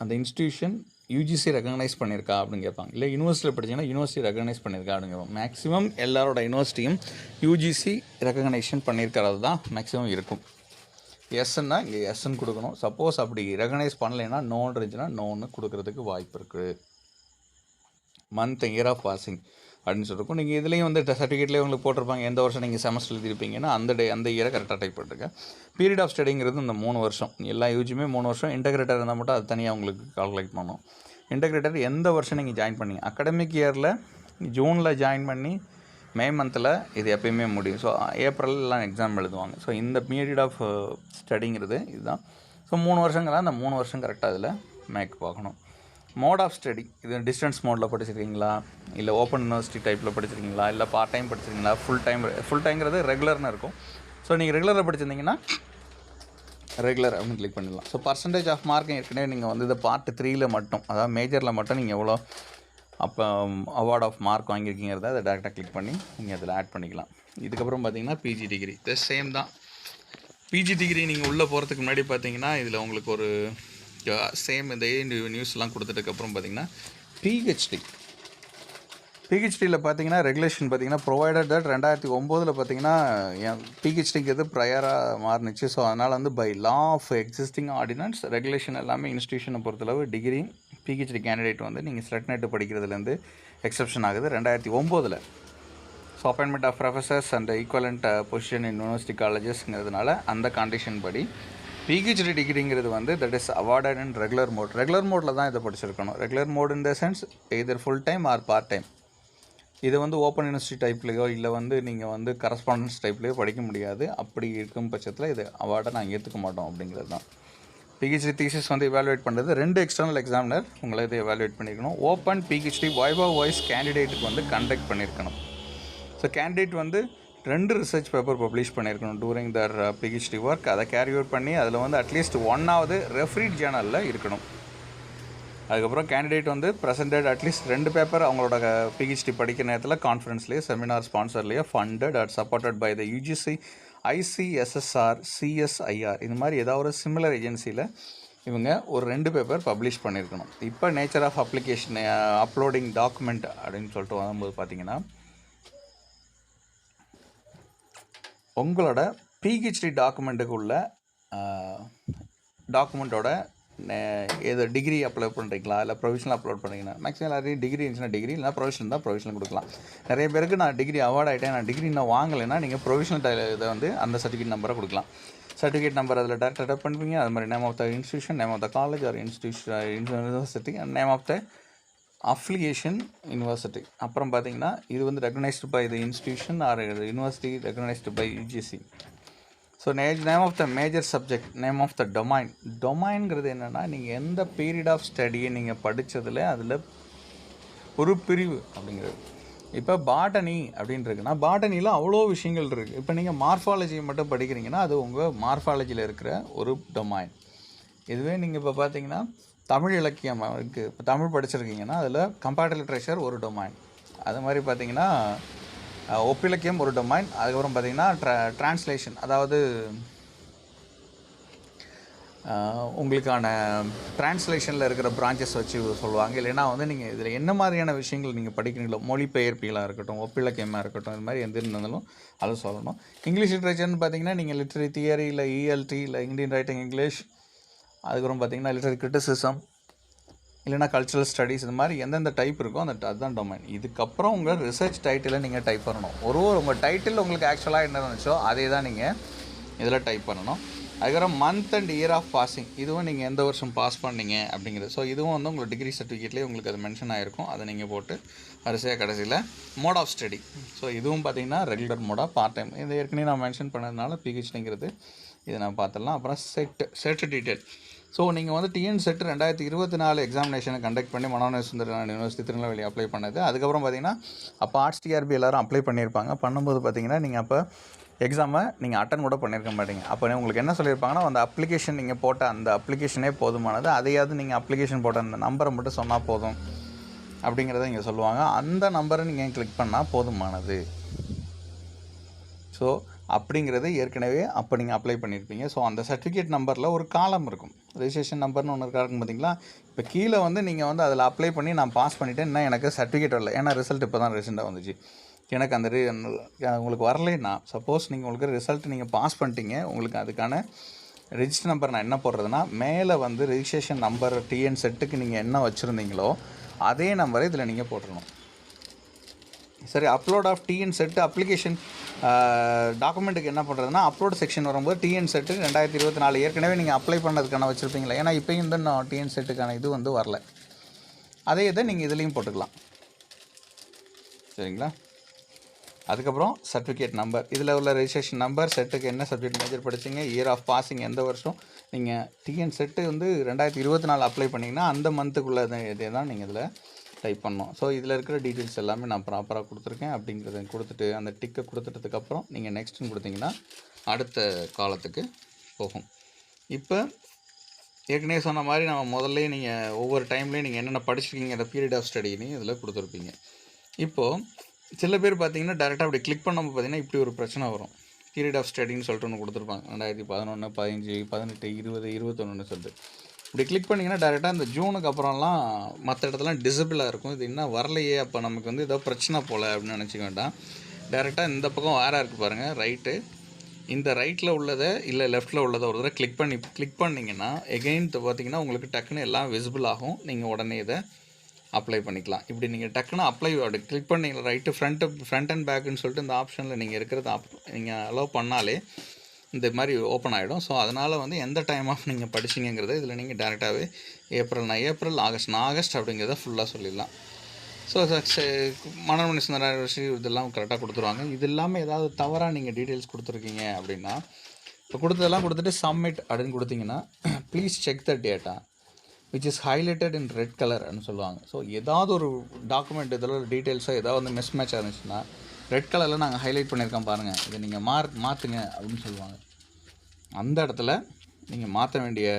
அந்த இன்ஸ்டியூஷன் யூஜிசி ரெகக்னைஸ் பண்ணியிருக்கா அப்படின்னு கேட்பாங்க. இல்லை யூனிவர்சிட்டியில் படிச்சிங்கன்னா யூனிவர்சிட்டி ரெகக்னைஸ் பண்ணியிருக்கா அப்படின்னு கேட்பாங்க. மேக்ஸிமம் எல்லாரோட யூனிவர்சிட்டியும் யூஜிசி ரெகக்னைசேஷன் பண்ணியிருக்கிறது தான் மேக்ஸிமம் இருக்கும். எஸ்ன்னா இங்கே எஸ்ன்னு கொடுக்கணும். சப்போஸ் அப்படி ரெகக்னைஸ் பண்ணலைன்னா நோன்னு இருந்துச்சுன்னா நோன்னு கொடுக்கறதுக்கு வாய்ப்பு இருக்குது. மந்த் இயர் ஆஃப் பாசிங் அப்படின்னு சொல்லியிருக்கும். நீங்கள் இதுலேயும் வந்து சர்டிஃபிகேட்லேயே உங்களுக்கு போட்டிருப்பாங்க எந்த வருஷம் நீங்கள் செமஸ்டர் எழுதிருப்பீங்கன்னா அந்த இயரை கரெக்டாக டைப் பண்ணிருக்கேன். பீரியட் ஆஃப் ஸ்டடிங்கிறது இந்த 3 வருஷம், எல்லா யூஜியுமே 3 வருஷம். இன்டகிரேட்டர் இருந்தால் மட்டும் அது தனியாக உங்களுக்கு கால்குலேட் பண்ணணும். இன்டகிரேட்டர் எந்த வருஷம் நீங்கள் ஜாயின் பண்ணீங்க, அகடமிக் இயரில் ஜூனில் ஜாயின் பண்ணி மே மந்தில் இது எப்பயுமே முடியும். ஸோ ஏப்ரல்லாம் எக்ஸாம் எழுதுவாங்க. ஸோ இந்த பீரியட் ஆஃப் ஸ்டடிங்கிறது இதுதான். ஸோ 3 வருஷங்களா அந்த 3 வருஷம் கரெக்டாக அதில் மேக் பார்க்கணும். மோட் ஆஃப் ஸ்டடி, இது டிஸ்டன்ஸ் மோடில் படிச்சிருக்கீங்களா, இல்லை ஓப்பன் யூனிவர்சிட்டி டைப்பில் படிச்சிருக்கீங்களா, இல்லை பார்ட் டைம் படிச்சிருக்கீங்களா, ஃபுல் டைம்ங்கிறது ரெகுலர்னு இருக்கும். ஸோ நீங்கள் ரெகுலரில் படிச்சிருந்தீங்கன்னா ரெகுலர் அப்படின்னு கிளிக் பண்ணிடலாம். ஸோ பர்சன்டேஜ் ஆஃப் மார்க் ஏற்கனவே நீங்கள் வந்து இதை பார்ட் 3ல் மட்டும், அதாவது மேஜரில் மட்டும் நீங்கள் எவ்வளோ அப்போ அவார்ட் ஆஃப் மார்க் வாங்கியிருக்கீங்கிறத அதை டேரெக்டாக கிளிக் பண்ணி நீங்கள் அதில் ஆட் பண்ணிக்கலாம். இதுக்கப்புறம் பார்த்தீங்கன்னா பிஜி டிகிரி சேம் தான். பிஜி டிகிரி நீங்கள் உள்ளே போகிறதுக்கு முன்னாடி பார்த்தீங்கன்னா இதில் உங்களுக்கு ஒரு சேம் இந்த நியூஸ்லாம் கொடுத்ததுக்கப்புறம் பார்த்தீங்கன்னா பிஹெச்டியில் பார்த்தீங்கன்னா ரெகுலேஷன் பார்த்தீங்கன்னா ப்ரொவைடட் தட் 2009 பார்த்தீங்கன்னா பிஹெச்டிங்கிறது ப்ரையராக மாறுனுச்சு. ஸோ அதனால் வந்து by law of existing ordinance regulation எல்லாமே இன்ஸ்டியூஷனை பொறுத்தளவு டிகிரி பிஹெச்டி கேண்டிடேட் வந்து நீங்கள் ஸ்லெட்நெட்டு படிக்கிறதுலேருந்து எக்ஸப்ஷன் ஆகுது 2009. So appointment of professors and equivalent position in university காலேஜஸ்ங்கிறதுனால அந்த கண்டிஷன் படி பிஹெச்டி டிகிரிங்கிறது வந்து that is awarded in regular மோடில் தான் இதை படிச்சிருக்கணும். Regular mode in the sense either full time are part time. இது வந்து ஓப்பன் யூனிவர்சிட்டி டைப்லையோ இல்லை வந்து நீங்கள் வந்து கரஸ்பாண்டன்ஸ் டைப்லையோ படிக்க முடியாது. அப்படி இருக்கும் பட்சத்தில் இது அவார்டை நாங்கள் ஏற்றுக்க மாட்டோம் அப்படிங்கிறது தான். பிஹெச்டி தீசிஸ் வந்து எவாலுவேட் பண்ணுறது 2 எக்ஸ்டர்னல் எக்ஸாமினர் உங்களை இதை எவாலுவேட் பண்ணியிருக்கணும். ஓப்பன் பிஹெச்டி வைவா வாய்ஸ் கேண்டிடேட்டுக்கு வந்து கண்டக்ட் பண்ணியிருக்கணும். ஸோ கேண்டிடேட் வந்து 2 ரிசர்ச் பேப்பர் பப்ளிஷ் பண்ணியிருக்கணும் டூரிங் தர் பிஹெச்டி ஒர்க். அதை கேரி அவுட் பண்ணி அதில் வந்து அட்லீஸ்ட் 1ஆவது ரெஃப்ரீட் ஜேர்னலில் இருக்கணும். அதுக்கப்புறம் கேண்டிடேட் வந்து ப்ரெசென்டட் அட்லீஸ்ட் 2 பேப்பர் அவங்களோட பிஹெச்டி படிக்கிற நேரத்தில் கான்ஃபரன்ஸ்லேயே செமினார் ஸ்பான்சர்லேயே funded at supported by the UGC, ICSSR, CSIR இது மாதிரி ஏதாவது ஒரு சிமிலர் ஏஜென்சியில் இவங்க ஒரு 2 பேப்பர் பப்ளிஷ் பண்ணியிருக்கணும். இப்போ nature of application uploading document அப்படின்னு சொல்லிட்டு வரும்போது பார்த்தீங்கன்னா உங்களோட பிஹெச்டி டாக்குமெண்ட்டுக்கு உள்ள டாக்குமெண்ட்டோட ஏதோ டிகிரி அப்லோட் பண்ணுறீங்களா இல்லை ப்ரொவிஷனல் அப்லோட் பண்ணுறீங்கன்னா மேக்ஸிமம் எல்லாரையும் டிகிரி இருந்துச்சுன்னா டிகிரி இல்லைனா ப்ரொவிஷனல் தான் ப்ரொவிஷனல் கொடுக்கலாம். நிறைய பேருக்கு நான் டிகிரி அவார்ட் ஆகிட்டேன், நான் டிகிரி இன்னும் வாங்கலைன்னா நீங்கள் ப்ரொவிஷனல் இதை வந்து அந்த சர்டிஃபிகேட் நம்பரை கொடுக்கலாம். சர்டிஃபிகேட் நம்பர் அதில் டேரெக்டாக டைப் பண்ணுவீங்க. அது மாதிரி name of the institution, name of the college or university and name of the affiliation university. அப்புறம் பார்த்தீங்கன்னா இது வந்து recognised by the institution or university recognised by UGC. So name of the major subject, name of the டொமைன்ங்கிறது என்னென்னா நீங்கள் எந்த பீரியட் ஆஃப் ஸ்டடியை நீங்கள் படித்ததில் அதில் ஒரு பிரிவு அப்படிங்கிறது. இப்போ பாட்டனி அப்படின்னு இருக்குன்னா பாட்டனியில் அவ்வளோ விஷயங்கள் இருக்குது. இப்போ நீங்கள் மார்ஃபாலஜியை மட்டும் படிக்கிறீங்கன்னா அது உங்கள் மார்ஃபாலஜியில் இருக்கிற ஒரு டொமைன். இதுவே நீங்கள் இப்போ பார்த்தீங்கன்னா தமிழ் இலக்கியம் இருக்குது, இப்போ தமிழ் படிச்சிருக்கீங்கன்னா அதில் கம்பேரிட்டிவ் லிட்ரேச்சர் ஒரு டொமைன். அது மாதிரி பார்த்தீங்கன்னா ஒப்பிலக்கியம் ஒரு டொமைன். அதுக்கப்புறம் பார்த்தீங்கன்னா ட்ரான்ஸ்லேஷன், அதாவது உங்களுக்கான ட்ரான்ஸ்லேஷனில் இருக்கிற பிரான்ச்சஸ் வச்சு சொல்லுவாங்க. இல்லைன்னா வந்து நீங்கள் இதில் என்ன மாதிரியான விஷயங்கள் நீங்கள் படிக்கிறீங்களோ, மொழிபெயர்ப்பிகளாக இருக்கட்டும், ஒப்பிலக்கியமாக இருக்கட்டும், இது மாதிரி எந்த இருந்தாலும் அதை சொல்லணும். இங்கிலீஷ் லிட்ரேச்சர்னு பார்த்தீங்கன்னா நீங்கள் லிட்ரரி தியரி இல்லை இஎல்டி இல்லை இந்தியன் ரைட்டிங் இங்கிலீஷ், அதுக்கப்புறம் பார்த்தீங்கன்னா லிட்ரரி கிரிட்டிசிசம் இல்லைனா கல்ச்சுரல் ஸ்டடீஸ், இது மாதிரி எந்தெந்த டைப் இருக்கோ அதுதான் டொமைன். இதுக்கப்புறம் உங்கள் ரிசர்ச் டைட்டிலை நீங்கள் டைப் பண்ணணும். உங்கள் டைட்டில் உங்களுக்கு ஆக்சுவலாக என்ன இருந்துச்சோ அதே தான் நீங்கள் இதில் டைப் பண்ணணும். அதுக்கப்புறம் month and year of passing, இதுவும் நீங்கள் எந்த வருஷம் பாஸ் பண்ணீங்க அப்படிங்கிறது. ஸோ இதுவும் வந்து உங்கள் டிகிரி சர்டிஃபிகேட்லேயே உங்களுக்கு அது மென்ஷன் ஆகிருக்கும். அதை நீங்கள் போட்டு வரிசையாக கடைசியில் மோட் ஆஃப் ஸ்டடி. ஸோ இதுவும் பார்த்தீங்கன்னா ரெகுலர் மோடாக பார்ட் டைம். இது ஏற்கனவே நான் மென்ஷன் பண்ணதுனால பிஹெச்டிங்கிறது இதை நான் பார்த்துடலாம். அப்புறம் செட் டீட்டெயில். ஸோ நீங்கள் வந்து டிஎன் செட் 2024 எக்ஸாமினேஷனை கண்டக்ட் பண்ணி மனோன்மணியம் சுந்தரனார் யூனிவர்சிட்டி திருநெல்வேலி அப்ளை பண்ணது. அதுக்கப்புறம் பார்த்தீங்கன்னா அப்போ ஆர்ட்ஸ் டிஆர்பி எல்லோரும் அப்ளை பண்ணியிருப்பாங்க. பண்ணும்போது பார்த்தீங்கன்னா நீங்கள் அப்போ எக்ஸாமை நீங்கள் அட்டன் கூட பண்ணியிருக்க மாட்டீங்க. அப்போ உங்களுக்கு என்ன சொல்லியிருப்பாங்கன்னா, அந்த அப்ளிகேஷன் நீங்கள் போட்ட அந்த அப்ளிகேஷனே போதுமானது, அதையாவது நீங்கள் அப்ளிகேஷன் போட்ட அந்த நம்பரை மட்டும் சொன்னால் போதும் அப்படிங்கிறத இங்கே சொல்லுவாங்க. அந்த நம்பரை நீங்கள் கிளிக் பண்ணால் போதுமானது. ஸோ அப்படிங்கிறது ஏற்கனவே அப்போ நீங்கள் அப்ளை பண்ணியிருப்பீங்க. ஸோ அந்த சர்டிஃபிகேட் நம்பரில் ஒரு காலம் இருக்கும், ரெஜிஸ்ட்ரேஷன் நம்பர்னு ஒன்று இருக்கும் பார்த்தீங்களா. இப்போ கீழே வந்து நீங்கள் வந்து அதில் அப்ளை பண்ணி நான் பாஸ் பண்ணிவிட்டேன், இன்னும் எனக்கு சர்டிஃபிகேட் வரல, ஏன்னா ரிசல்ட் இப்போ தான் ரீசெண்டாக வந்துச்சு. எனக்கு அந்த உங்களுக்கு வரலைன்னா, சப்போஸ் நீங்கள் உங்களுக்கு ரிசல்ட் நீங்கள் பாஸ் பண்ணிட்டீங்க, உங்களுக்கு அதுக்கான ரெஜிஸ்டர் நம்பர் நான் என்ன போடுறதுன்னா, மேலே வந்து ரெஜிஸ்ட்ரேஷன் நம்பர் டிஎன் செட்டுக்கு நீங்கள் என்ன வச்சுருந்தீங்களோ அதே நம்பரை இதில் நீங்கள் போட்டுடணும். சரி, upload of TN SET application டாக்குமெண்ட்டுக்கு என்ன பண்ணுறதுன்னா, அப்லோட் செக்ஷன் வரும்போது டிஎன் செட்டு 2024 ஏற்கனவே நீங்கள் அப்ளை பண்ணதுக்கான வச்சுருப்பீங்களா, ஏன்னா இப்போயும் இந்த டிஎன் செட்டுக்கான இது வந்து வரல, அதே இதை நீங்கள் இதுலேயும் போட்டுக்கலாம். சரிங்களா. அதுக்கப்புறம் சர்டிஃபிகேட் நம்பர், இதில் உள்ள ரெஜிஸ்ட்ரேஷன் நம்பர், செட்டுக்கு என்ன சப்ஜெக்ட் மேஜர் படிச்சிங்க, இயர் ஆஃப் பாசிங் எந்த வருஷம், நீங்கள் டிஎன் செட்டு வந்து 2024 அப்ளை பண்ணிங்கன்னா அந்த மந்த்துக்குள்ளே இதே தான் நீங்கள் இதில் டைப் பண்ணோம். ஸோ இதில் இருக்கிற டீட்டெயில்ஸ் எல்லாமே நான் ப்ராப்பராக கொடுத்துருக்கேன். அப்படிங்கிறத கொடுத்துட்டு அந்த டிக்கை கொடுத்துட்டதுக்கப்புறம் நீங்கள் நெக்ஸ்ட்டுன்னு கொடுத்தீங்கன்னா அடுத்த காலத்துக்கு போகும். இப்போ ஏற்கனவே சொன்ன மாதிரி நம்ம முதல்ல நீங்கள் ஒவ்வொரு டைம்லேயும் நீங்கள் என்னென்ன படிச்சிருக்கீங்க அந்த பீரியட் ஆஃப் ஸ்டடின்னு இதில் கொடுத்துருப்பீங்க. இப்போது சில பேர் பார்த்தீங்கன்னா டேரெக்டாக அப்படி கிளிக் பண்ணும்போது பார்த்தீங்கன்னா இப்படி ஒரு பிரச்சனை வரும். பீரியட் ஆஃப் ஸ்டடின்னு சொல்லிட்டு ஒன்று கொடுத்துருப்பாங்க, 2011, 15, 18, 20, 21 சொல்லிட்டு. இப்படி கிளிக் பண்ணிங்கன்னா டேரெக்டாக இந்த ஜூனுக்கு அப்புறம்லாம் மற்ற இடத்துலாம் டிசபிளாக இருக்கும். இது இன்னும் வரலையே, அப்போ நமக்கு வந்து ஏதோ பிரச்சனை போல் அப்படின்னு நினச்சிக்க வேண்டாம். டேரெக்டாக இந்த பக்கம் வேறாக இருக்குது பாருங்கள், ரைட்டு. இந்த ரைட்டில் உள்ளதை இல்லை லெஃப்ட்டில் உள்ளதை ஒரு தடவை கிளிக் பண்ணிங்கன்னா எகெயின் பார்த்தீங்கன்னா உங்களுக்கு டக்குன்னு எல்லாம் விசிபிள் ஆகும். நீங்கள் உடனே இதை அப்ளை பண்ணிக்கலாம். இப்படி நீங்கள் டக்குன்னு அப்ளை கிளிக் பண்ணிங்களா, ரைட்டு ஃப்ரண்ட் அண்ட் பேக்குன்னு சொல்லிட்டு இந்த ஆப்ஷனில் நீங்கள் இருக்கிறது நீங்கள் அலோவ் பண்ணாலே இந்த மாதிரி ஓப்பன் ஆகிடும். ஸோ அதனால் வந்து எந்த டைம் ஆஃப் நீங்கள் படிச்சிங்கிறத இதில் நீங்கள் டேரெக்டாகவே ஏப்ரல், ஆகஸ்ட் அப்படிங்கிறத ஃபுல்லாக சொல்லிடலாம். ஸோ மனோன்மணியம் சுந்தரனார் யூனிவர்சிட்டி இதெல்லாம் கரெக்டாக கொடுத்துருவாங்க. இது இல்லாமல் ஏதாவது தவறாக நீங்கள் டீட்டெயில்ஸ் கொடுத்துருக்கீங்க அப்படின்னா, இப்போ கொடுத்ததெல்லாம் கொடுத்துட்டு சப்மிட் அப்படின்னு கொடுத்தீங்கன்னா, please check the data which is highlighted in red கலர்னு சொல்லுவாங்க. ஸோ ஏதாவது ஒரு டாக்குமெண்ட் இதில் டீட்டெயில்ஸாக ஏதாவது வந்து மிஸ்மேட்சாக இருந்துச்சுன்னா ரெட் கலரில் நாங்கள் ஹைலைட் பண்ணியிருக்கோம் பாருங்கள், இதை நீங்கள் மாற்றுங்க அப்படின்னு சொல்லுவாங்க. அந்த இடத்துல நீங்கள் மாற்ற வேண்டிய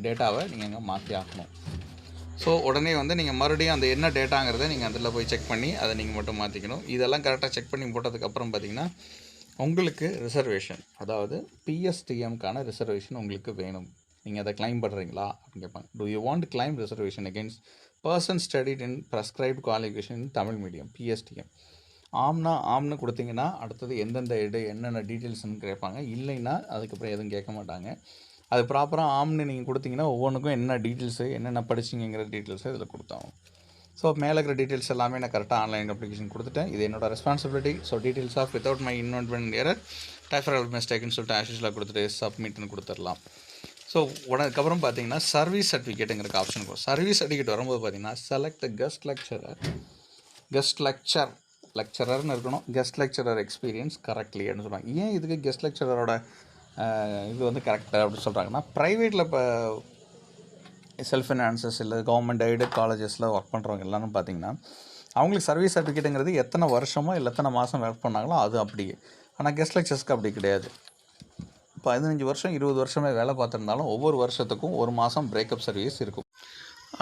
டேட்டாவை நீங்கள் அங்கே மாற்றி ஆகணும். ஸோ உடனே வந்து நீங்கள் மறுபடியும் அந்த என்ன டேட்டாங்கிறத நீங்கள் அதில் போய் செக் பண்ணி அதை நீங்கள் மட்டும் மாற்றிக்கணும். இதெல்லாம் கரெக்டாக செக் பண்ணி போட்டதுக்கப்புறம் பார்த்திங்கன்னா உங்களுக்கு ரிசர்வேஷன், அதாவது பிஎஸ்டிஎம்க்கான ரிசர்வேஷன் உங்களுக்கு வேணும். நீங்கள் அதை கிளைம் பண்ணுறீங்களா அப்படின்னு கேட்பாங்க. Do you want claim reservation against person studied in prescribed qualification in Tamil medium PSTM. ஆம்னு கொடுத்தீங்கன்னா அடுத்தது எந்தெந்த என்னென்ன டீட்டெயில்ஸ்னு கேட்பாங்க. இல்லைன்னா அதுக்கப்புறம் எதுவும் கேட்க மாட்டாங்க. அது ப்ராப்பராக ஆம்னு நீங்கள் கொடுத்தீங்கன்னா ஒவ்வொன்றுக்கும் என்ன டீட்டெயில்ஸு என்னென்ன படிச்சிங்கிற டீட்டெயில்ஸை இதில் கொடுத்தாங்க. ஸோ மேலே இருக்கிற டீட்டெயில்ஸ் எல்லாமே நான் கரெக்டாக ஆன்லைன் அப்ளிகேஷன் கொடுத்துட்டேன். இது என்னோட responsibility. So details of without my involvement error டைஃபரல் மிஸ்டேக்னு சொல்லிட்டு ஆஷிஷில் கொடுத்துட்டு சப்மிட்னு கொடுத்துடலாம். ஸோ அதுக்கப்புறம் பார்த்தீங்கன்னா சர்வீஸ் சர்டிஃபிகேட்டுங்கிற ஆப்ஷன் இருக்கும். சர்வீஸ் சர்டிஃபிகேட் வரும்போது பார்த்தீங்கன்னா செலக்ட் த லெக்சரர்னு இருக்கணும், கெஸ்ட் லெக்சரர் எக்ஸ்பீரியன்ஸ் கரெக்ட்லி அப்படின்னு சொல்கிறாங்க. ஏன் இதுக்கு கெஸ்ட் லெக்சரரோட இது வந்து கரெக்டாக அப்படின்னு சொல்கிறாங்கன்னா, ப்ரைவேட்டில் இப்போ செல்ஃப் ஃபினான்சஸ் இல்லை கவர்மெண்ட் எய்டட் காலேஜஸில் ஒர்க் பண்ணுறவங்க எல்லாரும் பார்த்திங்கன்னா அவங்களுக்கு சர்வீஸ் சர்டிஃபிகேட்டுங்கிறது எத்தனை வருஷமோ இல்லை எத்தனை மாதம் ஒர்க் பண்ணாங்களோ அது அப்படியே. ஆனால் கெஸ்ட் லெக்சர்ஸ்க்கு அப்படி கிடையாது. 15 வருஷம் 20 வருஷமே வேலை பார்த்துருந்தாலும் ஒவ்வொரு வருஷத்துக்கும் ஒரு மாதம் பிரேக்கப் சர்வீஸ் இருக்கும்.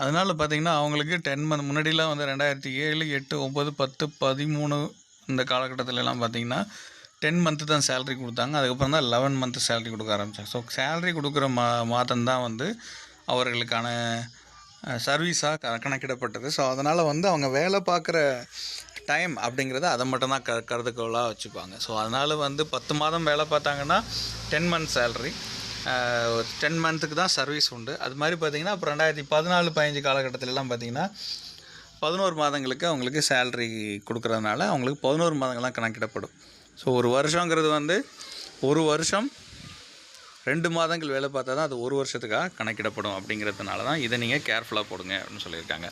அதனால் பார்த்திங்கன்னா அவங்களுக்கு 10 மந்த் முன்னாடிலாம் வந்து 2007, 8, 9, 10, 13 இந்த காலகட்டத்திலலாம் பார்த்திங்கன்னா 10 மந்த்து தான் சேலரி கொடுத்தாங்க. அதுக்கப்புறம் தான் 11 மந்த்து சேலரி கொடுக்க ஆரம்பித்தாங்க. ஸோ சேலரி கொடுக்குற மாதம்தான் வந்து அவர்களுக்கான சர்வீஸாக கணக்கிடப்பட்டது. ஸோ அதனால் வந்து அவங்க வேலை பார்க்குற டைம் அப்படிங்கிறத அதை மட்டும்தான் கருதுகோளாக வச்சுப்பாங்க. ஸோ அதனால் வந்து 10 மாதம் வேலை பார்த்தாங்கன்னா 10 மந்த் சேலரி, 10 மந்த்துக்கு தான் சர்வீஸ் உண்டு. அது மாதிரி பார்த்திங்கன்னா அப்புறம் 2014-15 காலகட்டத்திலலாம் பார்த்திங்கன்னா 11 மாதங்களுக்கு அவங்களுக்கு சேலரி கொடுக்குறதுனால அவங்களுக்கு 11 மாதங்கள்லாம் கணக்கிடப்படும். ஸோ ஒரு வருஷங்கிறது வந்து ஒரு வருஷம் 2 மாதங்கள் வேலை பார்த்தா தான் அது ஒரு வருஷத்துக்காக கணக்கிடப்படும். அப்படிங்கிறதுனால தான் இதை நீங்கள் கேர்ஃபுல்லாக போடுங்க அப்படின்னு சொல்லியிருக்காங்க.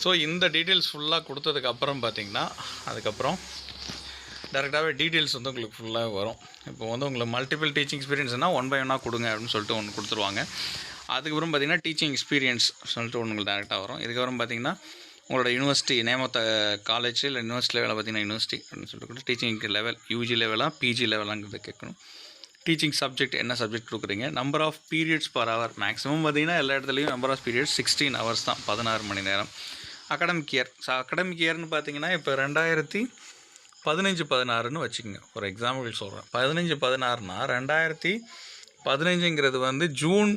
ஸோ இந்த டீட்டெயில்ஸ் ஃபுல்லாக கொடுத்ததுக்கப்புறம் பார்த்திங்கன்னா அதுக்கப்புறம் டேரெக்டாகவே டீட்டெயில்ஸ் வந்து உங்களுக்கு ஃபுல்லாக வரும். இப்போ வந்து உங்களுக்கு மல்டிபிள் டீச்சிங் எக்ஸ்பீரியன்ஸ்னால் 1 by 1 கொடுங்க அப்படின்னு சொல்லிட்டு ஒன்று கொடுத்துருவாங்க. அதுக்கப்புறம் பார்த்திங்கன்னா டீச்சிங் எக்ஸ்பீரியன்ஸ் சொல்லிட்டு ஒன்று உங்களுக்கு டேரெக்டாக வரும். இதுக்கப்புறம் பார்த்திங்கன்னா உங்களோட university name of the college இல்லை யூனிவர்சிட்டி லெவலில் பார்த்திங்கன்னா யூனிவர்சிட்டி அப்படின்னு சொல்லிட்டு டீச்சிங் லெவல் யூஜி லெவலாக பிஜி லெவலாங்கிறது கேட்கணும். டீச்சிங் சப்ஜெக்ட் என்ன சப்ஜெக்ட் கொடுக்குறீங்க, number of periods per hour. Maximum பார்த்திங்கன்னா எல்லா இடத்துலையும் நம்பர் ஆஃப் பீரியட்ஸ் 16 hours தான், 16 மணி நேரம். Academic year. ஸோ அகாடமிக் இயர்னு பார்த்திங்கன்னா இப்போ 2015-16ன்னு வச்சுக்கோங்க. ஒரு எக்ஸாம்பிள் சொல்கிறேன். 15-16னா 2015ங்கிறது வந்து ஜூன்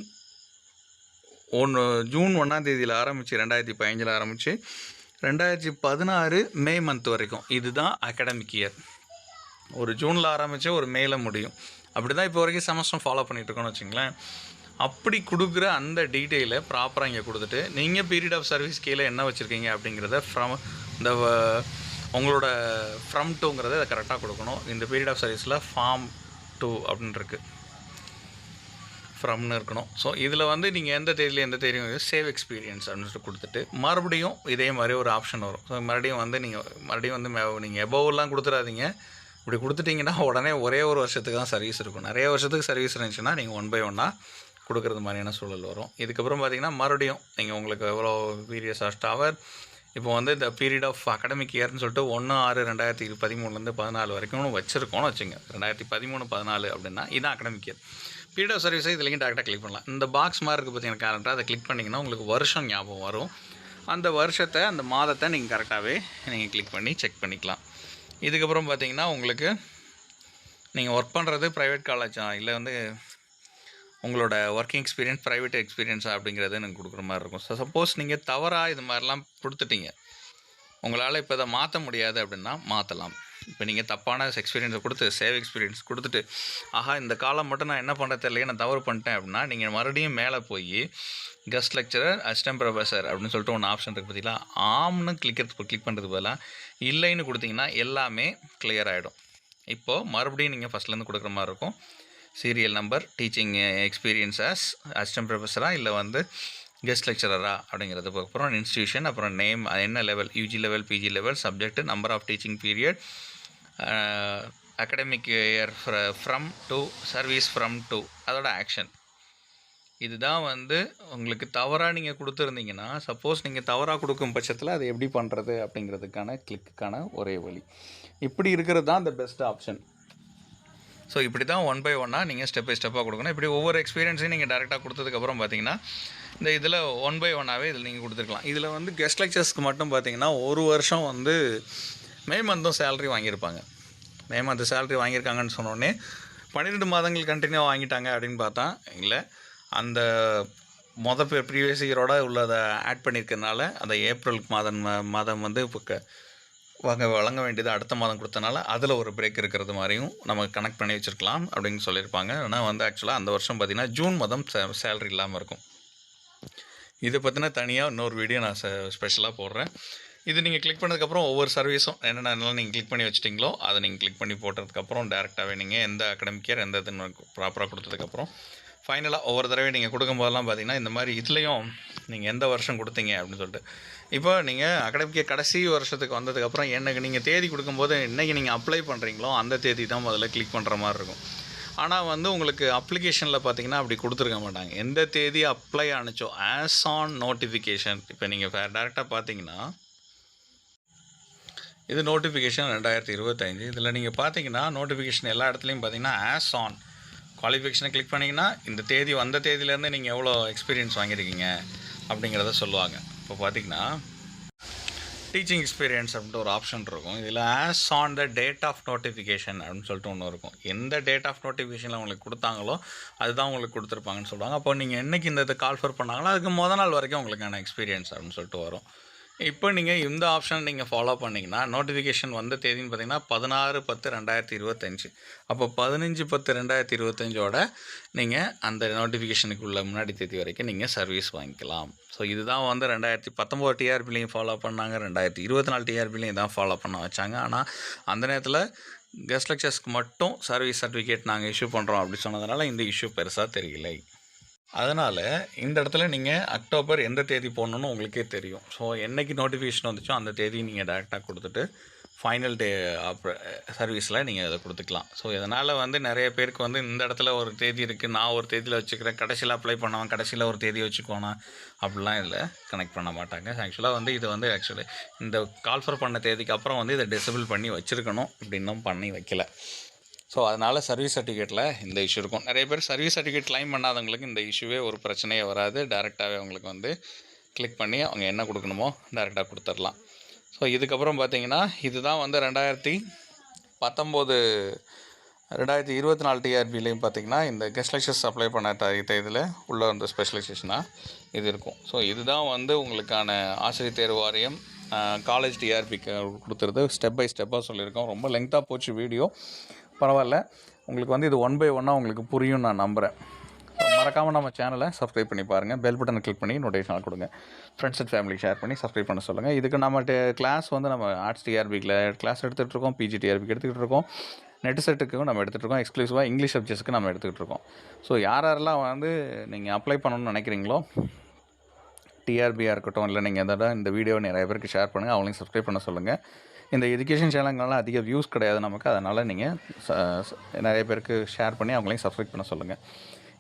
1 ஆரம்பித்து 2015 ஆரம்பித்து 2016 மே மந்த் வரைக்கும் இதுதான் அகாடமிக் இயர். ஒரு ஜூனில் ஆரம்பித்து ஒரு மேல முடியும். அப்படி தான் இப்போ வரைக்கும் செமஸ்டர் ஃபாலோ பண்ணிகிட்ருக்கோன்னு வச்சுங்களேன். அப்படி கொடுக்குற அந்த டீட்டெயிலை ப்ராப்பராக இங்கே கொடுத்துட்டு நீங்கள் பீரியட் ஆஃப் சர்வீஸ் கீழே என்ன வச்சுருக்கீங்க அப்படிங்கிறத உங்களோட ஃப்ரம் டூங்கிறத அதை கரெக்டாக கொடுக்கணும். இந்த பீரியட் ஆஃப் சர்வீஸில் ஃபார்ம் 2 அப்படின்னு இருக்குது, ஃப்ரம்னு இருக்கணும். ஸோ இதில் வந்து நீங்கள் எந்த தேதியும் சேவ் எக்ஸ்பீரியன்ஸ் அப்படின்னு சொல்லிட்டு கொடுத்துட்டு மறுபடியும் இதே மாதிரி ஒரு ஆப்ஷன் வரும். ஸோ மறுபடியும் நீங்கள் எபோவெல்லாம் கொடுத்துடாதீங்க. இப்படி கொடுத்துட்டிங்கன்னா உடனே ஒரே ஒரு வருஷத்துக்கு தான் சர்வீஸ் இருக்கும். நிறைய வருஷத்துக்கு சர்வீஸ் இருந்துச்சுன்னா நீங்கள் 1 by 1 கொடுக்குறது மாதிரியான சூழல் வரும். இதுக்கப்புறம் பார்த்திங்கன்னா மறுபடியும் நீங்கள் உங்களுக்கு எவ்வளோ பீரியட்ஸ் ஹவர் இப்போ வந்து இந்த பீரியட் ஆஃப் அகாடமிக் இயர்னு சொல்லிட்டு 1/6/2013 வரைக்கும் வச்சுருக்கோன்னு வச்சுங்க. 2013-14 அப்படின்னா இதுதான் அகாடமிக் இயர். பீரியட் ஆஃப் சர்வீஸை இதுலேயும் டேரெக்டாக கிளிக் பண்ணலாம். இந்த பாக்ஸ் மாதிரி இருக்குது பார்த்தீங்கன்னா கேலண்டர், அதை கிளிக் பண்ணிங்கன்னா உங்களுக்கு வருஷம் ஞாபகம் வரும். அந்த வருஷத்தை அந்த மாதத்தை நீங்கள் கரெக்டாகவே நீங்கள் கிளிக் பண்ணி செக் பண்ணிக்கலாம். இதுக்கப்புறம் பார்த்திங்கன்னா உங்களுக்கு நீங்கள் ஒர்க் பண்ணுறது ப்ரைவேட் காலேஜா இல்லை வந்து உங்களோட ஒர்க்கிங் எக்ஸ்பீரியன்ஸ் ப்ரைவேட் எக்ஸ்பீரியன்ஸா அப்படிங்கிறது எனக்கு கொடுக்குற மாதிரி இருக்கும். ஸோ சப்போஸ் நீங்கள் தவறாக இது மாதிரிலாம் கொடுத்துட்டீங்க, உங்களால் இப்போ இதை மாற்ற முடியாது அப்படின்னா மாற்றலாம். இப்போ நீங்கள் தப்பான எக்ஸ்பீரியன்ஸை கொடுத்து சேவ் எக்ஸ்பீரியன்ஸ் கொடுத்துட்டு இந்த காலம் மட்டும் நான் என்ன பண்ணுறது தெரியலையே நான் தவறு பண்ணிட்டேன் அப்படின்னா நீங்கள் மறுபடியும் மேலே போய் கெஸ்ட் லெக்சரர் அசிஸ்டன்ட் ப்ரொஃபஸர் அப்படின்னு சொல்லிட்டு ஒன்று ஆப்ஷன் இருக்குது பார்த்தீங்களா, ஆம்னு கிளிக் பண்ணுறது பதிலாக இல்லைன்னு கொடுத்தீங்கன்னா எல்லாமே கிளியர் ஆகிடும். இப்போது மறுபடியும் நீங்கள் ஃபஸ்ட்லேருந்து கொடுக்குற மாதிரி இருக்கும். Serial number, teaching experience as assistant ப்ரொஃபஸராக இல்லை வந்து கெஸ்ட் லெக்சரரா அப்படிங்கிறது, அப்புறம் இன்ஸ்டியூஷன், அப்புறம் நேம், என்ன level, UG level, PG level, subject, number of teaching period, academic year from to, service from to, அதோட ஆக்ஷன். இதுதான் வந்து உங்களுக்கு தவறாக நீங்கள் கொடுத்துருந்தீங்கன்னா, சப்போஸ் நீங்கள் தவறாக கொடுக்கும் பட்சத்தில் அதை எப்படி பண்ணுறது அப்படிங்கிறதுக்கான கிளிக்குக்கான ஒரே வழி. இப்படி இருக்கிறது தான் இந்த பெஸ்ட் ஆப்ஷன். ஸோ இப்படி தான் 1 by 1 நீங்கள் ஸ்டெப் பை ஸ்டெப்பாக கொடுக்கணும். இப்படி ஒவ்வொரு எக்ஸ்பீரியன்ஸையும் நீங்கள் டேரெக்டாக கொடுத்ததுக்கப்புறம் பார்த்தீங்கன்னா இந்த இதில் 1 by 1 இதில் நீங்கள் கொடுத்துருக்கலாம். இதில் வந்து கெஸ்ட் லெக்சர்ஸ்க்கு மட்டும் பார்த்தீங்கன்னா ஒரு வருஷம் வந்து மே மந்த்தும் சேலரி வாங்கியிருப்பாங்க. மே மந்த் சேலரி வாங்கியிருக்காங்கன்னு சொன்னோடனே 12 மாதங்கள் கண்டினியூ வாங்கிட்டாங்க அப்படின்னு பார்த்தா இல்லை, அந்த ப்ரீவியஸ் இயரோட உள்ளதை ஆட் பண்ணியிருக்கிறதுனால அந்த ஏப்ரல் மாதம் வந்து இப்போ வழங்க வேண்டியது அடுத்த மாதம் கொடுத்தனால அதில் ஒரு பிரேக் இருக்கிறது மாதிரியும் நம்ம கனெக்ட் பண்ணி வச்சுருக்கலாம் அப்படின்னு சொல்லியிருப்பாங்க. ஆனால் வந்து ஆக்சுவலாக அந்த வருஷம் பார்த்திங்கன்னா ஜூன் மாதம் சேலரி இல்லாமல் இருக்கும். இதை பற்றின தனியாக இன்னொரு வீடியோ நான் ஸ்பெஷலாக போடுறேன். இது நீங்கள் கிளிக் பண்ணதுக்கப்புறம் ஒவ்வொரு சர்வீஸும் என்னென்னலாம் நீங்கள் கிளிக் பண்ணி வச்சிட்டிங்களோ அதை நீங்கள் கிளிக் பண்ணி போட்டதுக்கப்புறம் டேரெக்டாகவே நீங்கள் எந்த அகாடமிக் இயர் எந்த இதுன்னு ப்ராப்பராக கொடுத்ததுக்கப்புறம் ஃபைனலாக ஒவ்வொரு தடவை நீங்கள் கொடுக்கும்போதெல்லாம் பார்த்தீங்கன்னா இந்த மாதிரி இதுலேயும் நீங்கள் எந்த வருஷம் கொடுத்தீங்க அப்படின்னு சொல்லிட்டு, இப்போ நீங்கள் அகாடமிக் கடைசி வருஷத்துக்கு வந்ததுக்கப்புறம் எனக்கு நீங்கள் தேதி கொடுக்கும்போது இன்றைக்கி நீங்கள் அப்ளை பண்ணுறீங்களோ அந்த தேதி தான் முதல்ல கிளிக் பண்ணுற மாதிரி இருக்கும். ஆனால் வந்து உங்களுக்கு அப்ளிகேஷனில் பார்த்தீங்கன்னா அப்படி கொடுத்துருக்க மாட்டாங்க. எந்த தேதி அப்ளை ஆனிச்சோ ஆஸ் ஆன் நோட்டிஃபிகேஷன். இப்போ நீங்கள் டேரெக்டாக பார்த்தீங்கன்னா இது நோட்டிஃபிகேஷன் 2025. இதில் நீங்கள் பார்த்தீங்கன்னா நோட்டிஃபிகேஷன் எல்லா இடத்துலையும் பார்த்தீங்கன்னா ஆஸ் ஆன் குவாலிஃபிகேஷனை கிளிக் பண்ணிங்கன்னா இந்த தேதி வந்த தேதியிலேருந்து நீங்கள் எவ்வளோ எக்ஸ்பீரியன்ஸ் வாங்கியிருக்கீங்க அப்படிங்கிறத சொல்லுவாங்க. இப்போ பார்த்தீங்கன்னா டீச்சிங் எக்ஸ்பீரியன்ஸ் அப்படின்ட்டு ஒரு ஆப்ஷன் இருக்கும். இதில் as on the date of notification அப்படின்னு சொல்லிட்டு ஒன்று இருக்கும். எந்த டேட் ஆஃப் நோட்டிஃபிகேஷனில் உங்களுக்கு கொடுத்தாங்களோ அதுதான் உங்களுக்கு கொடுத்துருப்பாங்கன்னு சொல்லுவாங்க. அப்போ நீங்கள் என்றைக்கு இந்த கால்ஃபர் பண்ணாங்களோ அதுக்கு முதல் நாள் வரைக்கும் உங்களுக்கான எக்ஸ்பீரியன்ஸ் அப்படின்னு சொல்லிட்டு வரும். இப்போ நீங்கள் இந்த ஆப்ஷன் நீங்கள் ஃபாலோ பண்ணிங்கன்னா நோட்டிஃபிகேஷன் வந்த தேதின்னு பார்த்தீங்கன்னா 16/10/2025. அப்போ 15/10/2025 நீங்கள் அந்த நோட்டிஃபிகேஷனுக்கு உள்ள முன்னாடி தேதி வரைக்கும் நீங்கள் சர்வீஸ் வாங்கிக்கலாம். ஸோ இதுதான் வந்து 2019 டிஆர்பிலையும் ஃபாலோ பண்ணாங்க, 2024 டிஆர்பிலையும் தான் ஃபாலோ பண்ண வச்சாங்க. ஆனால் அந்த நேரத்தில் கெஸ்ட் லெக்சர்ஸ்க்கு மட்டும் சர்வீஸ் சர்டிஃபிகேட் நாங்கள் இஷ்யூ பண்ணுறோம் அப்படி சொன்னதுனால இந்த இஷ்யூ பெருசாக தெரியலை. அதனால் இந்த இடத்துல நீங்கள் அக்டோபர் எந்த தேதி போடணுன்னு உங்களுக்கே தெரியும். ஸோ என்றைக்கு நோட்டிஃபிகேஷன் வந்துச்சோ அந்த தேதி நீங்கள் டேரெக்டாக கொடுத்துட்டு ஃபைனல் டே சர்வீஸில் நீங்கள் அதை கொடுத்துக்கலாம். ஸோ இதனால் வந்து நிறைய பேருக்கு வந்து இந்த இடத்துல ஒரு தேதி இருக்குது, நான் ஒரு தேதியில் வச்சுக்கிறேன், கடைசியில் அப்ளை பண்ணவன் கடைசியில் ஒரு தேதி வச்சுக்கோனா அப்படிலாம் இதில் கனெக்ட் பண்ண மாட்டாங்க. ஆக்சுவலாக வந்து இது வந்து இந்த கால்ஃபர் பண்ண தேதிக்கு அப்புறம் வந்து இதை டிசபிள் பண்ணி வச்சுருக்கணும், இப்படின்னும் பண்ணி வைக்கல. ஸோ அதனால் சர்வீஸ் சர்டிஃபிகேட்டில் இந்த இஷ்யூ இருக்கும். நிறைய பேர் சர்வீஸ் சர்டிஃபிகேட் கிளைம் பண்ணாதவங்களுக்கு இந்த இஷ்யூவே ஒரு பிரச்சனையே வராது. டேரெக்டாகவே அவங்களுக்கு வந்து கிளிக் பண்ணி அவங்க என்ன கொடுக்கணுமோ டேரெக்டாக கொடுத்துடலாம். ஸோ இதுக்கப்புறம் பார்த்தீங்கன்னா இதுதான் வந்து 2024 டிஆர்பிலையும் பார்த்தீங்கன்னா இந்த கெஸ்ட் லெக்சர்ஸ் அப்ளை பண்ண இதில் உள்ள வந்து ஸ்பெஷலைசேஷனாக இது இருக்கும். ஸோ இதுதான் வந்து உங்களுக்கான ஆசிரியர் தேர்வு வாரியம் காலேஜ் டிஆர்பிக்கு கொடுத்துருது. ஸ்டெப் பை ஸ்டெப்பாக சொல்லியிருக்கோம். ரொம்ப லெங்க்த்தாக போச்சு வீடியோ, பரவாயில்ல. உங்களுக்கு வந்து இது 1 by 1 உங்களுக்கு புரியும் நான் நம்புகிறேன். மறக்காமல் நம்ம சேனலை சப்ஸ்கிரைப் பண்ணி பாருங்கள். பெல் பட்டனை கிளிக் பண்ணி நோட்டிஃபிகேஷன் கொடுங்க. ஃப்ரெண்ட்ஸ் அண்ட் ஃபேமிலி ஷேர் பண்ணி சப்ஸ்கிரைப் பண்ண சொல்லுங்கள். இதுக்கு நம்ம கிளாஸ் வந்து நம்ம ஆர்ட்ஸ் டிஆர்பிக்கில் கிளாஸ் எடுத்துகிட்டு இருக்கோம், பிஜி டிஆர்பிக்கு எடுத்துக்கிட்டு இருக்கோம், நெட் செட்டுக்கும் நம்ம எடுத்துகிட்டு இருக்கோம், எக்ஸ்க்ளூசிவாக இங்கிலீஷ் சப்ஜெக்ட்ஸ்க்கு நம்ம எடுத்துக்கிட்டு இருக்கோம். ஸோ யாரெல்லாம் வந்து நீங்கள் அப்ளை பண்ணணும்னு நினைக்கிறீங்களோ, டிஆர்பியாக இருக்கட்டும், இல்லை நீங்கள் இந்த வீடியோவை நிறைய பேருக்கு ஷேர் பண்ணுங்கள், அவங்களையும் சப்ஸ்கிரைப் பண்ண சொல்லுங்கள். இந்த எஜுகேஷன் சேனல்கள்லாம் அதிக வியூஸ் கிடையாது நமக்கு, அதனால் நீங்கள் நிறைய பேருக்கு ஷேர் பண்ணி அவங்களையும் சப்ஸ்கிரைப் பண்ண சொல்லுங்கள்.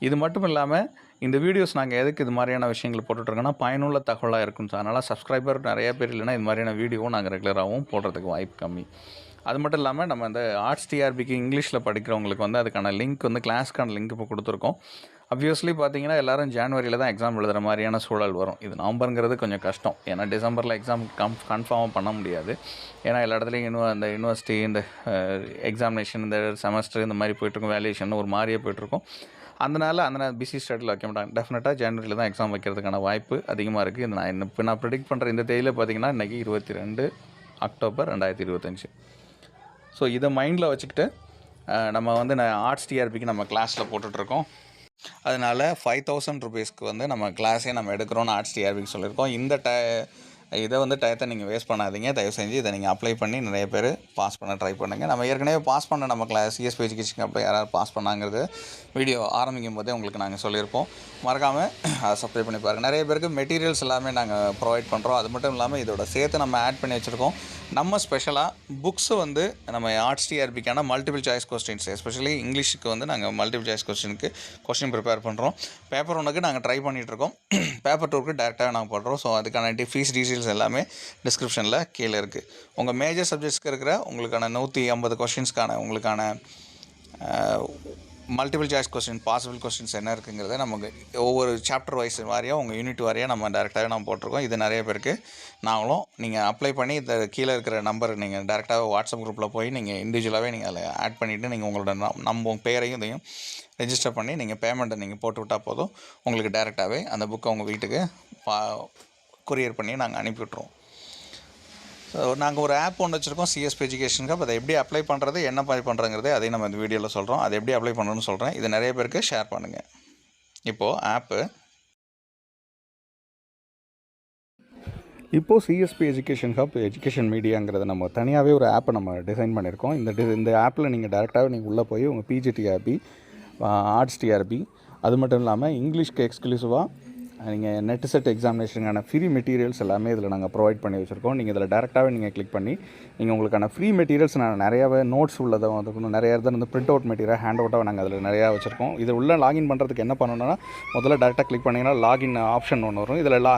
இது மட்டும் இல்லாமல் இந்த வீடியோஸ் நாங்கள் எதுக்கு இது மாதிரியான விஷயங்கள் போட்டுட்ருக்கோன்னா பயனுள்ள தகவலாக இருக்கும். அதனால் சப்ஸ்கிரைபர் நிறைய பேர் இல்லைன்னா இது மாதிரியான வீடியோவும் நாங்கள் ரெகுலராகவும் போடுறதுக்கு வாய்ப்பு கம்மி. அது மட்டும் இல்லாமல் நம்ம இந்த ஆர்ட்ஸ் டிஆர்பிக்கு இங்கிலீஷில் படிக்கிறவங்களுக்கு வந்து அதுக்கான லிங்க் வந்து கிளாஸ்க்கான லிங்க் இப்போ கொடுத்துருக்கோம். அப்வியஸ்லி பார்த்தீங்கன்னா எல்லோரும் ஜான்வரியில் தான் எக்ஸாம் எழுதுகிற மாதிரியான சூழல் வரும். இது நவம்பருங்கிறது கொஞ்சம் கஷ்டம், ஏன்னா டிசம்பரில் எக்ஸாம் கன்ஃபார்மாக பண்ண முடியாது. ஏன்னா எல்லா இடத்துலையும் இந்த யூனிவர்சிட்டி இந்த எக்ஸாமினேஷன் இந்த செமஸ்டர் இந்த மாதிரி போய்ட்டுருக்கும், வேல்யூஷன் ஒரு மாதிரியே போய்ட்டுருக்கும். அந்த பிஸி ஸ்டடியில் வைக்க மாட்டாங்க. டெஃபினட்டாக ஜனவரியில் தான் எக்ஸாம் வைக்கிறதுக்கான வாய்ப்பு அதிகமாக இருக்குது. இது நான் ப்ரிடிக்ட் பண்ணுற இந்த தேதியில் பார்த்திங்கன்னா இன்றைக்கி 22 அக்டோபர் 2025. ஸோ இதை மைண்டில் வச்சுக்கிட்டு நம்ம வந்து ஆர்ட்ஸ் டிஆர்பிக்கு நம்ம கிளாஸில் போட்டுட்ருக்கோம். அதனால் 5000 rupeesக்கு வந்து நம்ம கிளாஸே நம்ம எடுக்கிறோன்னு ஆர்ட்ஸ் டிஆர்பிக்கு சொல்லியிருக்கோம். இதை வந்து டயத்தை நீங்கள் வேஸ்ட் பண்ணாதீங்க. தயவு செஞ்சு இதை நீங்கள் அப்ளை பண்ணி நிறைய பேர் பாஸ் பண்ண ட்ரை பண்ணுங்கள். நம்ம ஏற்கனவே பாஸ் பண்ண நம்ம சிஎஸ்பி எஜுகேஷன் அப்போ யாராவது பாஸ் பண்ணாங்கிறது வீடியோ ஆரம்பிக்கும் போதே உங்களுக்கு நாங்கள் சொல்லியிருப்போம். மறக்காமல் அதை சப்ஸ்கிரைப் பண்ணி பாருங்கள். நிறைய பேருக்கு மெட்டீரியல்ஸ் எல்லாமே நாங்கள் ப்ரொவைட் பண்ணுறோம். அது மட்டும் இல்லாமல் இதோட சேர்த்து நம்ம ஆட் பண்ணி வச்சுருக்கோம். நம்ம ஸ்பெஷலாக புக்ஸு வந்து நம்ம ஆர்ட்ஸ் டிஆர்பிக்கான மல்டிபிள் சாய்ஸ் கொஸ்டின்ஸ், எஸ்பெஷலி இங்கிலீஷுக்கு வந்து நாங்கள் மல்டிபிள் சாய்ஸ் கொஸ்டின் ப்ரிப்பேர் பண்ணுறோம். பேப்பர் 1க்கு நாங்கள் ட்ரை பண்ணிகிட்ருக்கோம். பேப்பர் 2க்கு டேரெக்டாக நாங்கள் பண்ணுறோம். ஸோ அதுக்கான ஃபீஸ் டீட்டெயில்ஸ் எல்லாமே டிஸ்கிரிப்ஷனில் கீழே இருக்குது. உங்கள் மேஜர் சப்ஜெக்ட்ஸ்க்கு இருக்கிற உங்களுக்கான 150 கொஸ்டின்ஸ்க்கான உங்களுக்கான multiple choice question possible questions என்ன இருக்குங்கிறத நமக்கு ஒவ்வொரு சாப்டர் வைஸ் வாரியாக உங்கள் யூனிட் வாரியாக நம்ம டேரெக்டாகவே நம்ம போட்டிருக்கோம். இது நிறைய பேருக்கு நாங்களும் நீங்கள் அப்ளை பண்ணி இந்த கீழே இருக்கிற நம்பர் நீங்கள் டேரெக்டாக வாட்ஸ்அப் குரூப்பில் போய் நீங்கள் இண்டிவிஜுவலாகவே நீங்கள் அதில் ஆட் பண்ணிவிட்டு நீங்கள் உங்களோட நம்ம பேரையும் இதையும் ரெஜிஸ்டர் பண்ணி நீங்கள் பேமெண்ட்டை நீங்கள் போட்டு விட்டால் போதும். உங்களுக்கு டேரெக்டாகவே அந்த புக்கை உங்கள் வீட்டுக்கு கொரியர் பண்ணி நாங்கள் அனுப்பிவிட்ருவோம். ஸோ நாங்கள் ஒரு ஆப் ஒன்று வச்சுருக்கோம், சிஎஸ்பி எஜுகேஷன் ஹப். அதை எப்படி அப்ளை பண்ணுறது, என்ன மாதிரி பண்ணுறங்கிறது அதையும் நம்ம இந்த வீடியோவில் சொல்கிறோம். அதை எப்படி அப்ளை பண்ணணும்னு சொல்கிறேன். இது நிறைய பேருக்கு ஷேர் பண்ணுங்கள். இப்போது சிஎஸ்பி எஜுகேஷன் ஹப் எஜுகேஷன் மீடியாங்கிறத நம்ம தனியாகவே ஒரு ஆப்பை நம்ம டிசைன் பண்ணியிருக்கோம். இந்த ஆப்பில் நீங்கள் டேரெக்டாகவே நீங்கள் உள்ளே போய் உங்கள் பிஜி டிஆர்பி, ஆர்ட்ஸ் டிஆர்பி, அது மட்டும் இல்லாமல் இங்கிலீஷ்க்கு எக்ஸ்க்ளூசிவாக நீங்கள் நெட் செட் எக்ஸாமினேஷனுக்கான ஃப்ரீ மெட்டீரியல்ஸ் எல்லாமே இதில் நாங்கள் ப்ரொவைட் பண்ணி வச்சுருக்கோம். நீங்கள் இதில் டேரெக்டாகவே நீங்கள் கிளிக் பண்ணி நீங்கள் உங்களுக்கான ஃப்ரீ மெட்டீரியல்ஸ் நான் நிறையாவே நோட்ஸ் உள்ளதை வந்து நிறையா வந்து பிரிண்ட் அவுட் மெட்டீரியல் ஹேண்ட் அவுட்டாக நாங்கள் அதில் நிறையா வச்சுருக்கோம். இது உள்ள லாகின் பண்ணுறதுக்கு என்ன பண்ணணும்னா முதல்ல டேரெக்டாக கிளிக் பண்ணிங்கன்னா லாகின் ஆப்ஷன் ஒன்று வரும். இதில்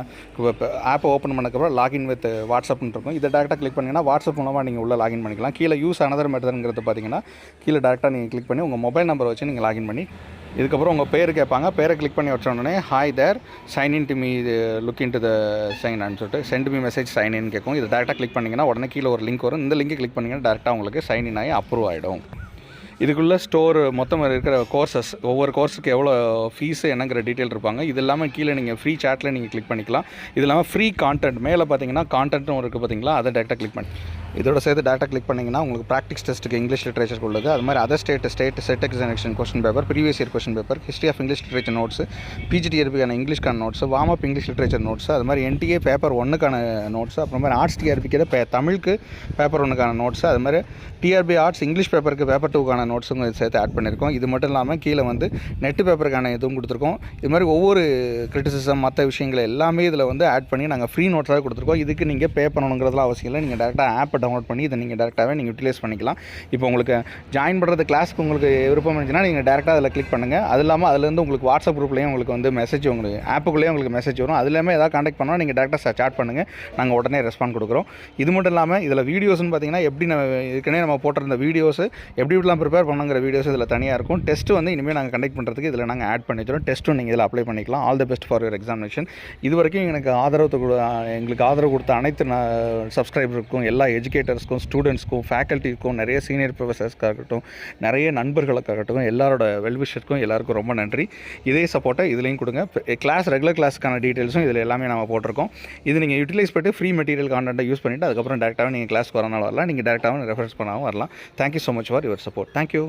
ஆப்பை ஓப்பன் பண்ணக்கப்புறம் லாகின் வித் வாட்ஸ்அப்னு இருக்கும். இதை டேரெக்டாக கிளிக் பண்ணிங்கன்னா வாட்ஸ்அப் மூலமாக நீங்கள் உள்ள லாகின் பண்ணிக்கலாம். கீழே யூஸ் அனதர் மெத்தட்ங்கிறது பார்த்தீங்கன்னா கீழே டேரெக்டாக நீங்கள் கிளிக் பண்ணி உங்கள் மொபைல் நம்பரை வச்சு நீங்கள் லாகின் பண்ணி இதுக்கப்புறம் உங்கள் பேர் கேட்பாங்க. பேரை கிளிக் பண்ணி வச்சோடனே hi there sign in to me look in to the sign ஆன்னு சொல்லிட்டு sent me message sign in கேட்கும். இது டேரெக்டாக கிளிக் பண்ணிங்கன்னா உடனே கீழே ஒரு லிங்க் வரும். இந்த லிங்கை கிளிக் பண்ணிங்கன்னா டேரெக்டாக உங்களுக்கு சைன் இன் ஆகி அப்ரூவ் ஆகிடும். இதுக்குள்ளே ஸ்டோர் மொத்தம் இருக்கிற கோர்சஸ், ஒவ்வொரு கோர்ஸுக்கு எவ்வளோ ஃபீஸு என்னங்கிற டீட்டெயில் இருப்பாங்க. இது இல்லாமல் கீழே நீங்கள் ஃப்ரீ சாட்டில் நீங்கள் கிளிக் பண்ணிக்கலாம். இது இல்லாமல் ஃப்ரீ கான்டென்ட் மேலே பார்த்தீங்கன்னா கான்டென்ட்டும் இருக்குது பார்த்தீங்களா, அதை டேரெக்டாக கிளிக் பண்ணி இதோட சேர்த்து டேட்டா கிளிக் பண்ணிங்கன்னா உங்களுக்கு ப்ராக்டிஸ் டெஸ்ட்டுக்கு இங்கிலீஷ் லிட்ரேச்சர் உள்ளது. அது மாதிரி other state set examination question paper, previous year question paper, history of English literature notes, பிஜிடிஆர்பிக்கான இங்கிலீஷ்க்கான notes, warm up English literature notes, அது மாதிரி என்டிஏ பேப்பர் 1க்கான நோட்ஸ், அப்புறம் மாதிரி ஆர்ட்ஸ் டிஆர்பிக்கு தமிழுக்கு பேப்பர் 1க்கான நோட்ஸ், அது மாதிரி டிஆர்பி ஆர்ட்ஸ் இங்கிலீஷ் பேப்பருக்கு பேப்பர் 2க்கான நோட்ஸும் சேர்த்து ஆட் பண்ணியிருக்கோம். இது மட்டும் இல்லாமல் கீழே வந்து நெட்டு பேப்பருக்கான இதுவும் கொடுத்துருக்கோம். இது மாதிரி ஒவ்வொரு கிரிட்டிசிசம் மற்ற விஷயங்களை எல்லாமே இதில் வந்து ஆட் பண்ணி நாங்கள் ஃப்ரீ நோட்ஸாக கொடுத்துருக்கோம். இதுக்கு நீங்கள் பே பண்ணணுங்கிறதுலாம் அவசியம் இல்லை. நீங்கள் டேரெக்டாக ஆப்பை டவுன்லோட் பண்ணி இதை நீங்கள் டேரெக்டாகவே நீங்கள் யூட்டிலைஸ் பண்ணிக்கலாம். இப்போ உங்களுக்கு ஜாயின் பண்ணுறது கிளாஸ்க்கு உங்களுக்கு விருப்பம் இருந்துச்சுன்னா நீங்கள் டேரெக்டாக அதில் கிளிக் பண்ணுங்கள். அது இல்லாமல் அதுலேருந்து உங்களுக்கு வாட்ஸ்அப் குரூப்லேயும் உங்களுக்கு வந்து மெசேஜ் உங்களுக்கு ஆப்புக்குள்ளேயே உங்களுக்கு மெசேஜ் வரும். அதுலேயுமே ஏதாவது காண்டாக்ட் பண்ணால் நீங்கள் டேரெக்டாக சாட் பண்ணுங்கள், நாங்கள் உடனே ரெஸ்பாண்ட் கொடுக்குறோம். இது மட்டும் இல்லாமல் இதில் வீடியோஸ்னு பார்த்தீங்கன்னா எப்படி நம்ம போட்டிருந்த வீடியோஸ் எப்படி இப்படிலாம் ப்ரிப்பேர் பண்ணுங்கிற வீடியோஸ் இதில் தனியாக இருக்கும். டெஸ்ட்டு வந்து இனிமேல் நாங்கள் கண்டக்ட் பண்ணுறதுக்கு இதில் நாங்கள் ஆட் பண்ணி தரோம். டெஸ்ட்டும் நீங்கள் இதில் அப்ளை பண்ணிக்கலாம். All the best for your examination. இது வரைக்கும் எங்களுக்கு ஆதரவு கொடுத்த அனைத்து சப்ஸ்கிரைபருக்கும், எல்லா எஜுகேட்டர்ஸ்க்கும், ஸ்டூடெண்ட்ஸ்க்கும், ஃபேக்கல்ட்டிக்கும், நிறைய சீனியர் ப்ரொஃபஸர்ஸ்க்காகட்டும், நிறைய நண்பர்களுக்காகட்டும், எல்லாரோட வெல்விஷருக்கும் எல்லாருக்கும் ரொம்ப நன்றி. இதே சப்போர்ட்டை இதுலேயும் கொடுங்க. ரெகுலர் கிளாஸுக்கான டீட்டெயில்ஸும் இதில் எல்லாமே நம்ம போட்டிருக்கோம். இது நீங்கள் யூட்டிலைஸ் பண்ணிட்டு ஃப்ரீ மெட்டீரியல் கான்டென்ட்டை யூஸ் பண்ணிவிட்டு அதுக்கப்புறம் டேரெக்டாகவே நீங்கள் கிளாஸ்க்கு வரனாலும் வரலாம், நீங்கள் டேரெக்டாகவும் ரெஃபரன்ஸ் பண்ணாலும் வரலாம். Thank you so much for your support. Thank you.